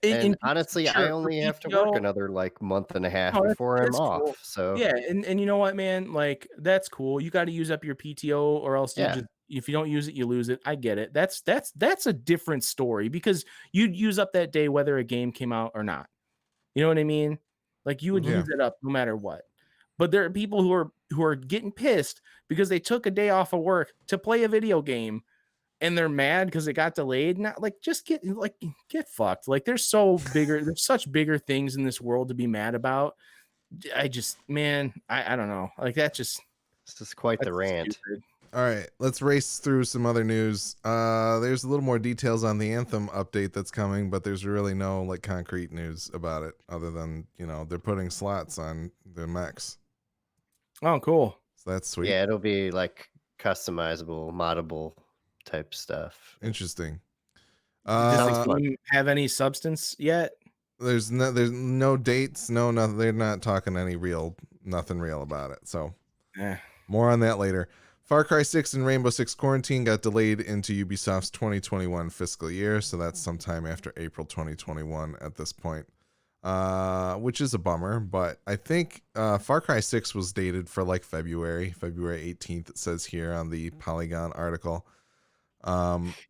And honestly, sure, I only have to work another like month and a half before I'm off. Cool. So yeah, and you know what, man? Like, that's cool. You got to use up your PTO, or else you just, if you don't use it, you lose it. I get it. That's a different story, because you'd use up that day whether a game came out or not. You know what I mean? Like, you would use it up no matter what. But there are people who are getting pissed because they took a day off of work to play a video game, and they're mad because it got delayed. Not like, just get fucked. Like, there's such bigger things in this world to be mad about. I don't know. Like, this is quite the rant. Stupid. All right, let's race through some other news. There's a little more details on the Anthem update that's coming, but there's really no like concrete news about it other than, they're putting slots on the mechs. Oh, cool. So that's sweet. Yeah, it'll be like customizable, moddable type stuff. Interesting. Does the game have any substance yet? There's no dates, nothing. They're not talking nothing real about it. So more on that later. Far Cry 6 and Rainbow Six Quarantine got delayed into Ubisoft's 2021 fiscal year, so that's sometime after April 2021 at this point, which is a bummer. But I think Far Cry 6 was dated for like February 18th. It says here on the Polygon article.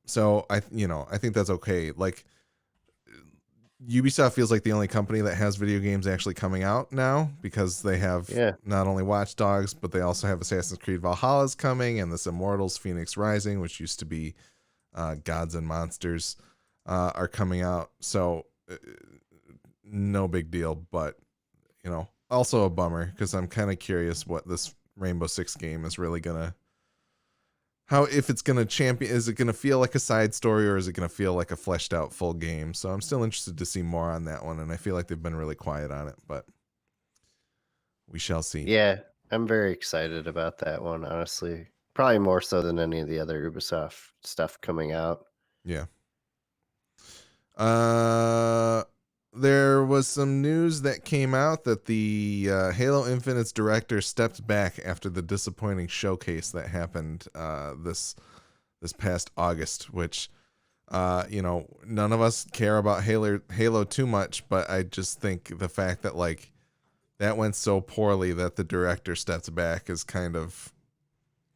So I think that's okay. Like, Ubisoft feels like the only company that has video games actually coming out now, because they have not only Watch Dogs, but they also have Assassin's Creed Valhalla's coming, and this Immortals Phoenix Rising, which used to be Gods and Monsters, are coming out. So no big deal, but also a bummer, because I'm kind of curious what this Rainbow Six game is really gonna, if it's going to champion, is it going to feel like a side story, or is it going to feel like a fleshed out full game? So I'm still interested to see more on that one, and I feel like they've been really quiet on it, but we shall see. Yeah, I'm very excited about that one, honestly. Probably more so than any of the other Ubisoft stuff coming out. Yeah. There was some news that came out that the Halo Infinite's director stepped back after the disappointing showcase that happened this past August, which none of us care about Halo too much, but I just think the fact that like that went so poorly that the director stepped back is kind of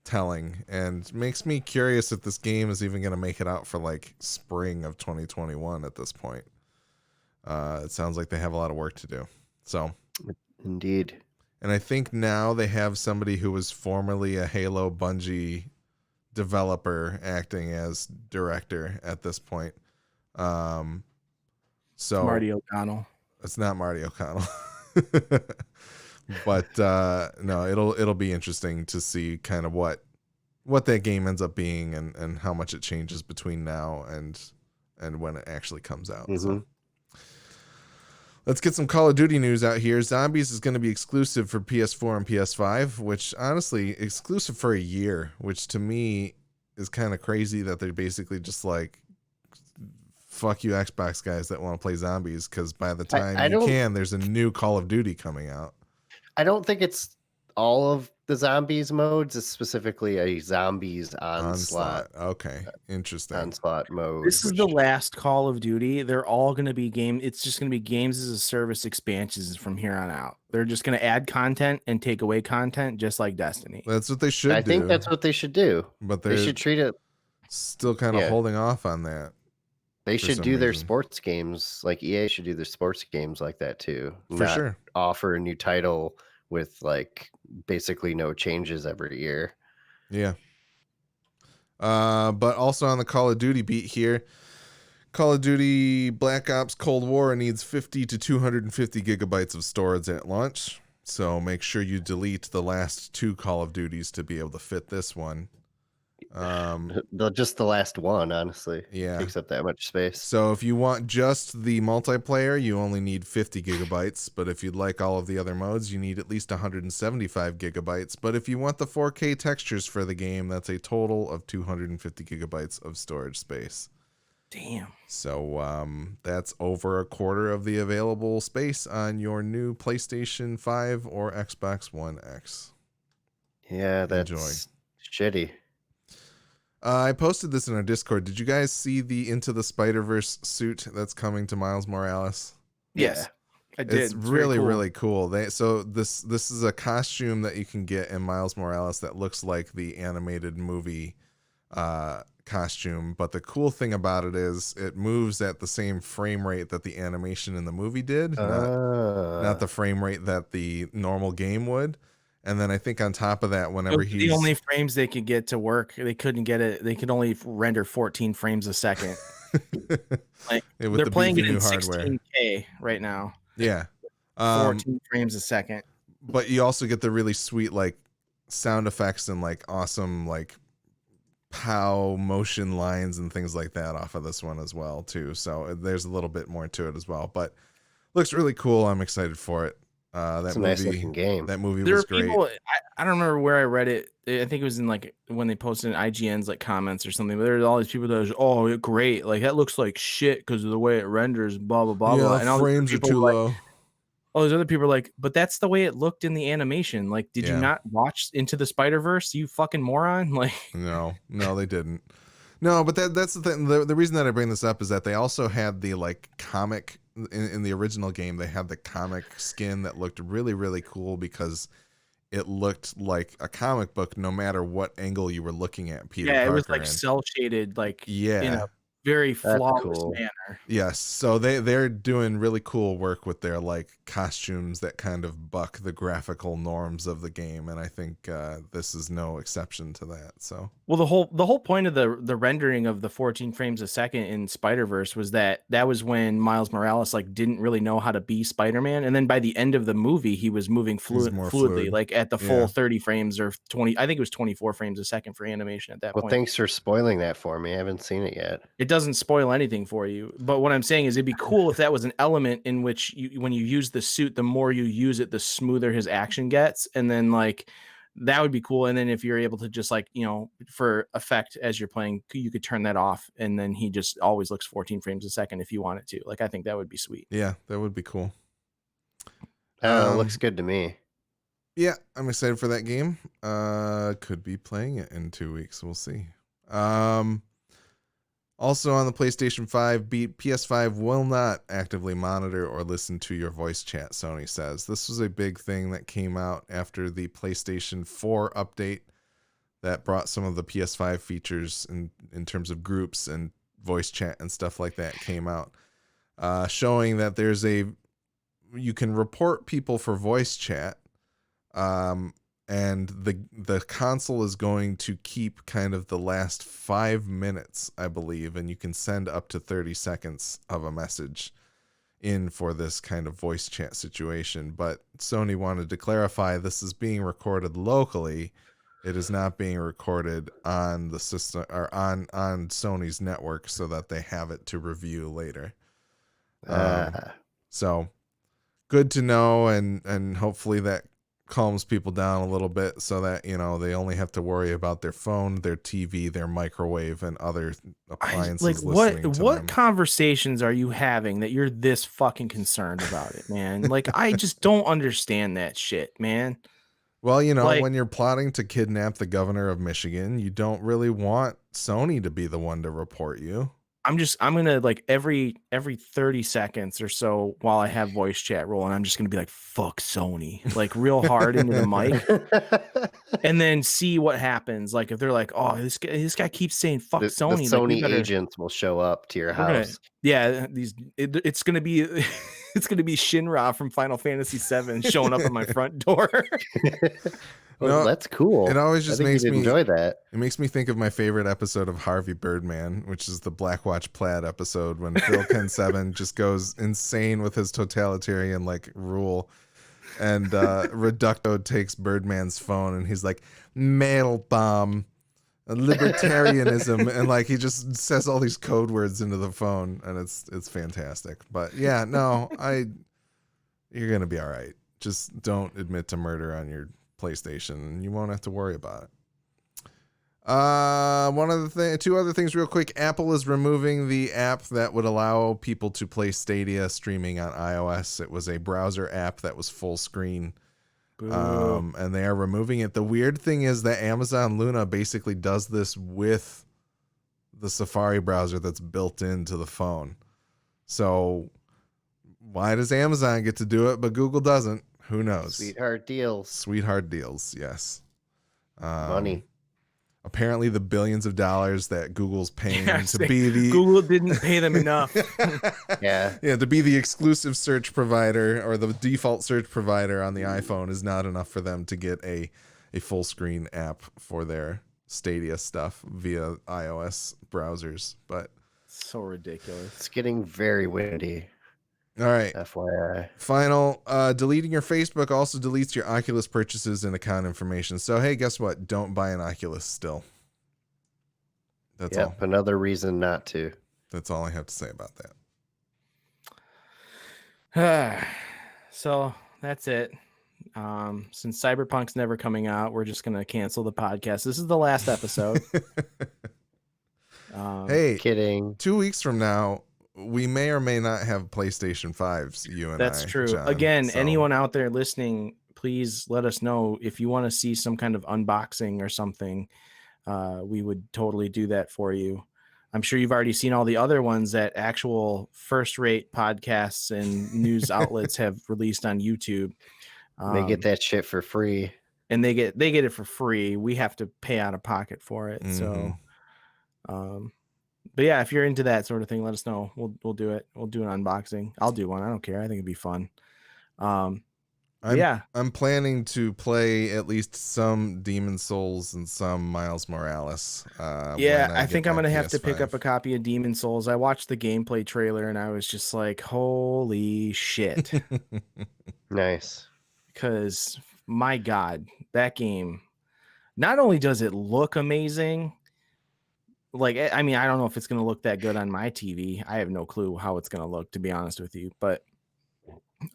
telling and makes me curious if this game is even going to make it out for like spring of 2021 at this point. It sounds like they have a lot of work to do. So, Indeed. and I think now they have somebody who was formerly a Halo Bungie developer acting as director at this point. So Marty O'Connell. It's not Marty O'Connell. But no, it'll be interesting to see kind of what that game ends up being and how much it changes between now and when it actually comes out. Mm-hmm. So let's get some Call of Duty news out here. Zombies is going to be exclusive for PS4 and PS5, which honestly exclusive for a year, which to me is kind of crazy that they're basically just like, fuck you Xbox guys that want to play zombies, because by the time there's a new Call of Duty coming out. I don't think it's all of the zombies modes. It's specifically a zombies onslaught. Okay, interesting. Onslaught mode. This is the last Call of Duty. They're all going to be It's just going to be games as a service expansions from here on out. They're just going to add content and take away content, just like Destiny. That's what they should do. I think that's what they should do. But they should treat it. Still kind of holding off on that. They should do their sports games like EA should do their sports games like that too. For sure. Offer a new title with like basically no changes every year. Yeah. But also on the Call of Duty beat here, Call of Duty Black Ops Cold War needs 50 to 250 gigabytes of storage at launch. So make sure you delete the last 2 Call of Duties to be able to fit this one. Just the last one, honestly. Yeah. Takes up that much space. So if you want just the multiplayer, you only need 50 gigabytes. But if you'd like all of the other modes, you need at least 175 gigabytes. But if you want the 4K textures for the game, that's a total of 250 gigabytes of storage space. Damn. So that's over a quarter of the available space on your new PlayStation 5 or Xbox One X. Yeah, that's shitty. I posted this in our Discord. Did you guys see the Into the Spider-Verse suit that's coming to Miles Morales? Yes, I did. It's really cool. This is a costume that you can get in Miles Morales that looks like the animated movie costume. But the cool thing about it is it moves at the same frame rate that the animation in the movie did, not the frame rate that the normal game would. And then I think on top of that, whenever he's the only frames they could get to work, they couldn't get it. They could only render 14 frames a second. Like they're playing it in 16K right now. Yeah, 14 frames a second. But you also get the really sweet like sound effects and like awesome like POW motion lines and things like that off of this one as well too. So there's a little bit more to it as well. But looks really cool. I'm excited for it. That movie, nice looking game. That movie was great. I don't remember where I read it. I think it was in like when they posted in IGN's like comments or something. But there's all these people that was, oh, great, like that looks like shit because of the way it renders, blah blah blah. Yeah, blah. And all frames are too low. All those other people are like, but that's the way it looked in the animation. Like, did you not watch Into the Spider-Verse? You fucking moron! Like, no, they didn't. No, but that's the thing. The reason that I bring this up is that they also had the like comic in the original game. They had the comic skin that looked really, really cool because it looked like a comic book no matter what angle you were looking at. Peter Parker, it was like cell shaded, like in a very flawless manner. Yes, so they're doing really cool work with their like costumes that kind of buck the graphical norms of the game, and I think this is no exception to that. So well, the whole point of the rendering of the 14 frames a second in Spider-Verse was that was when Miles Morales like didn't really know how to be Spider-Man, and then by the end of the movie he was moving fluidly, like at the full 30 frames or 20. I think it was 24 frames a second for animation at that point. Well, thanks for spoiling that for me. I haven't seen it yet. It doesn't spoil anything for you, but what I'm saying is it'd be cool if that was an element in which when you use the suit, the more you use it, the smoother his action gets, and then like that would be cool. And then if you're able to just like, for effect as you're playing, you could turn that off, and then he just always looks 14 frames a second if you want it to. Like, I think that would be sweet. Yeah, that would be cool. Looks good to me. Yeah, I'm excited for that game. Could be playing it in 2 weeks. We'll see. Also on the PlayStation 5, PS5 will not actively monitor or listen to your voice chat, Sony says. This was a big thing that came out after the PlayStation 4 update that brought some of the PS5 features in terms of groups and voice chat and stuff like that came out, showing that you can report people for voice chat, and the console is going to keep kind of the last 5 minutes, I believe, and you can send up to 30 seconds of a message in for this kind of voice chat situation. But Sony wanted to clarify this is being recorded locally. It is not being recorded on the system or on Sony's network so that they have it to review later. So good to know, and hopefully that calms people down a little bit so that they only have to worry about their phone, their TV, their microwave, and other appliances. What conversations are you having that you're this fucking concerned about it, man? Like, I just don't understand that shit, man. Well, when you're plotting to kidnap the governor of Michigan, you don't really want Sony to be the one to report you. I'm gonna, like, every 30 seconds or so while I have voice chat rolling, I'm just gonna be like, fuck Sony, like, real hard into the mic, and then see what happens. Like, if they're like, oh, this guy keeps saying fuck Sony, the like, Sony agents will show up to your house. It's gonna be it's gonna be Shinra from Final Fantasy VII showing up at my front door. Well, that's cool. It always just makes me enjoy that. It makes me think of my favorite episode of Harvey Birdman, which is the Blackwatch Plaid episode when Phil Ken-7 just goes insane with his totalitarian rule, and Reducto takes Birdman's phone and he's like, mail bomb, libertarianism, and he just says all these code words into the phone, and it's fantastic. But yeah, no, you're gonna be all right. Just don't admit to murder on your PlayStation and you won't have to worry about it. Two other things real quick. Apple is removing the app that would allow people to play Stadia streaming on iOS. It was a browser app that was full screen. And they are removing it. The weird thing is that Amazon Luna basically does this with the Safari browser that's built into the phone. So why does Amazon get to do it but Google doesn't? Who knows? Sweetheart deals. Yes. Money. Apparently the billions of dollars that Google's paying to be the Google didn't pay them enough. Yeah, to be the exclusive search provider or the default search provider on the iPhone is not enough for them to get a full screen app for their Stadia stuff via iOS browsers. But so ridiculous. It's getting very windy. All right. FYI. Final, deleting your Facebook also deletes your Oculus purchases and account information. So, hey, guess what? Don't buy an Oculus still. That's all. Another reason not to. That's all I have to say about that. So, that's it. Since Cyberpunk's never coming out, we're just going to cancel the podcast. This is the last episode. Hey, kidding. 2 weeks from now, we may or may not have PlayStation 5s, you and That's true. John, Again, anyone out there listening, please let us know if you want to see some kind of unboxing or something. We would totally do that for you. I'm sure you've already seen all the other ones that actual first-rate podcasts and news outlets have released on YouTube. They get that shit for free. And they get it for free. We have to pay out of pocket for it. Mm-hmm. So but yeah, if you're into that sort of thing, let us know. We'll do it. We'll do an unboxing. I'll do one. I don't care. I think it'd be fun. I'm planning to play at least some Demon Souls and some Miles Morales. I think I'm gonna have to pick up a copy of Demon Souls. I watched the gameplay trailer and I was just like, holy shit. Nice. Because my God, that game, not only does it look amazing, I mean, I don't know if it's going to look that good on my TV. I have no clue how it's going to look, to be honest with you. But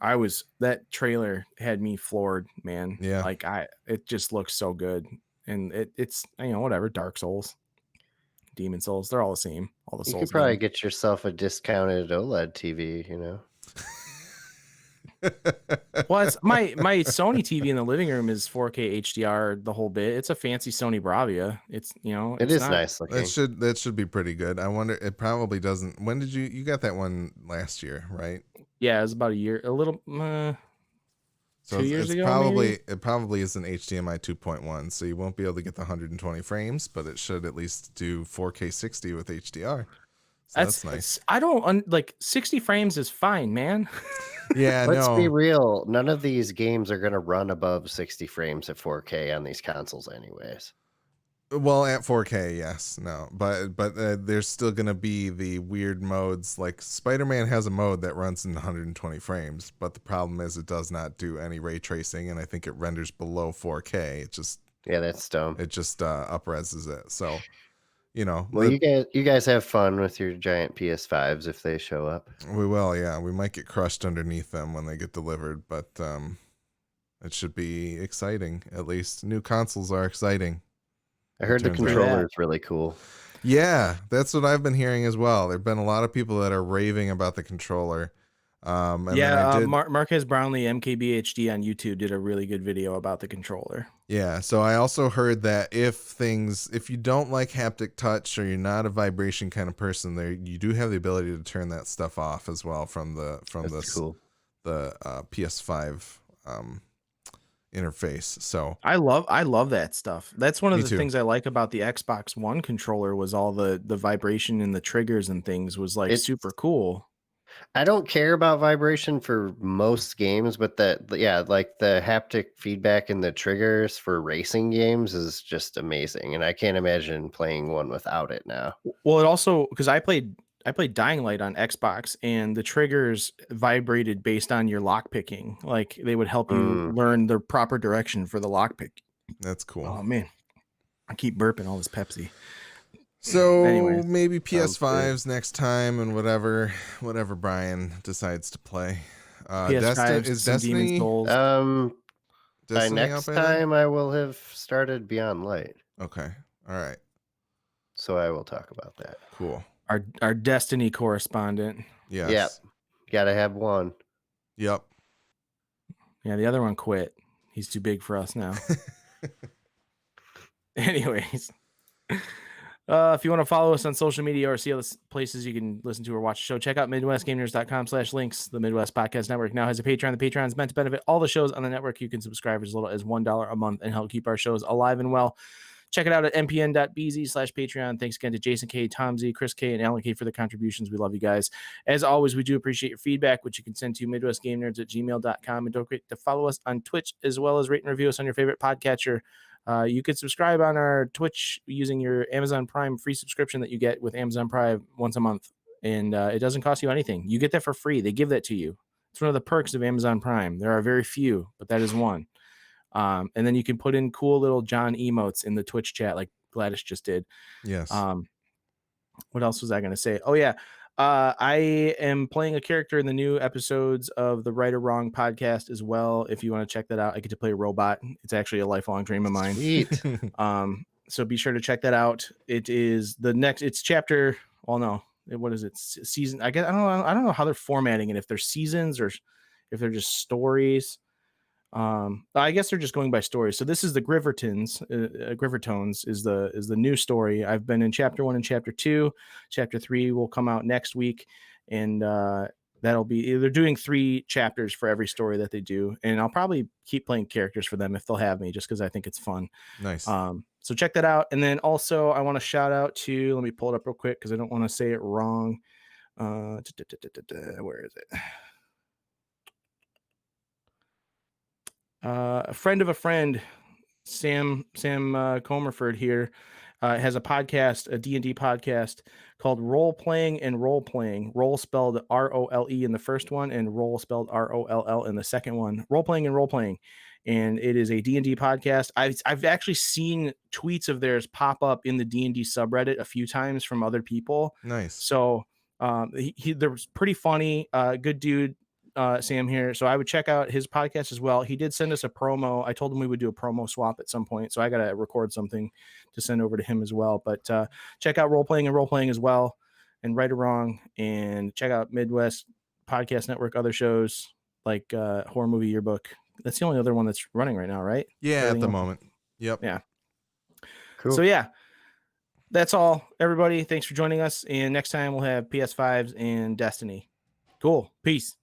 That trailer had me floored, man. Yeah. Like it just looks so good. And it's whatever, Dark Souls, Demon Souls, they're all the same. All the You Souls could probably games. get yourself a discounted OLED TV, you know. Well, it's my Sony TV in the living room is 4K HDR the whole bit. It's a fancy Sony Bravia. It's It it's is not, nice looking. that should be pretty good. I wonder, it probably doesn't. When did you got that one last year, right? Yeah, it was about a little So 2 years it's ago. probably Maybe? it probably is an HDMI 2.1, so you won't be able to get the 120 frames, but it should at least do 4K 60 with HDR. So that's nice. I don't like 60 frames is fine, man. Yeah, Let's be no. real. None of these games are going to run above 60 frames at 4K on these consoles anyways. Well, at 4K, yes, no, but there's still gonna be the weird modes. Like Spider-Man has a mode that runs in 120 frames, but the problem is it does not do any ray tracing, and I think it renders below 4K. Yeah, that's dumb. It just upreses it. So, you know, Well, you guys have fun with your giant PS5s if they show up. we will. Yeah, we might get crushed underneath them when they get delivered, but it should be exciting. At least new consoles are exciting. I heard the turns out. controller is really cool. Yeah, that's what I've been hearing as well. There've been a lot of people that are raving about the controller. And then I did, Marquez Brownlee MKBHD on YouTube did a really good video about the controller. yeah. So I also heard that if you don't like haptic touch or you're not a vibration kind of person, there you do have the ability to turn that stuff off as well from the Cool. PS5 interface. So I love that stuff. That's one of Me the too. things I like about the Xbox One controller was all the vibration and the triggers and things was like It's- super cool. I don't care about vibration for most games, but like the haptic feedback and the triggers for racing games is just amazing. And I can't imagine playing one without it now. Well, it also because I played Dying Light on Xbox and the triggers vibrated based on your lock picking. Like they would help you learn the proper direction for the lock pick. that's cool. Oh man, I keep burping all this Pepsi. So Anyways, maybe sounds good. PS5s next time, and whatever Brian decides to play. PS5, Is some Demon Destiny Souls. By Destiny next out by then? time, I will have started Beyond Light, Okay, all right, so I will talk about that. cool. Our Destiny correspondent. Yes. Yep. Gotta have one. Yep. Yeah, the other one quit. He's too big for us now. Anyways, if you want to follow us on social media or see other places you can listen to or watch the show, check out MidwestGamers.com/links. The Midwest Podcast Network now has a Patreon. The Patreon is meant to benefit all the shows on the network. You can subscribe as little as $1 a month and help keep our shows alive and well. Check it out at mpn.bz/Patreon. Thanks again to Jason K, Tom Z, Chris K, and Alan K for the contributions. We love you guys. As always, we do appreciate your feedback, which you can send to MidwestGameNerds@gmail.com. And don't forget to follow us on Twitch as well as rate and review us on your favorite podcatcher. You could subscribe on our Twitch using your Amazon Prime free subscription that you get with Amazon Prime once a month. And it doesn't cost you anything. You get that for free. They give that to you. It's one of the perks of Amazon Prime. There are very few, but that is one. And then you can put in cool little John emotes in the Twitch chat like Gladys just did. Yes. What else was I going to say? Oh, yeah. I am playing a character in the new episodes of the Right or Wrong podcast as well. If you want to check that out, I get to play a robot. It's actually a lifelong dream of mine. Sweet. So be sure to check that out. It is it's chapter. Well, no, what is it? Season. I guess I don't know how they're formatting it. If they're seasons or if they're just stories. I guess they're just going by stories. So this is the Grivertons. Grivertones is the new story. I've been in chapter 1 and chapter 2. Chapter 3 will come out next week, and that'll be they're doing 3 chapters for every story that they do. And I'll probably keep playing characters for them if they'll have me, just because I think it's fun. Nice. So check that out. And then also I want to shout out to, let me pull it up real quick because I don't want to say it wrong. Where is it? A friend of a friend, Sam Comerford here, has a podcast, a D&D podcast called Role Playing and Role Playing. Role spelled ROLE in the first one and roll spelled ROLL in the second one. Role Playing and Role Playing. And it is a D&D podcast. I've actually seen tweets of theirs pop up in the D&D subreddit a few times from other people. Nice. So they're pretty funny. Good dude. Sam here. So I would check out his podcast as well. He did send us a promo. I told him we would do a promo swap at some point. So I got to record something to send over to him as well. But check out Role Playing and Role Playing as well, and Right or Wrong, and check out Midwest Podcast Network, other shows like Horror Movie Yearbook. That's the only other one that's running right now, right? Yeah, Everything at the else? moment. Yep. Yeah. Cool. So yeah, that's all, everybody. Thanks for joining us. And next time we'll have PS5s and Destiny. Cool. Peace.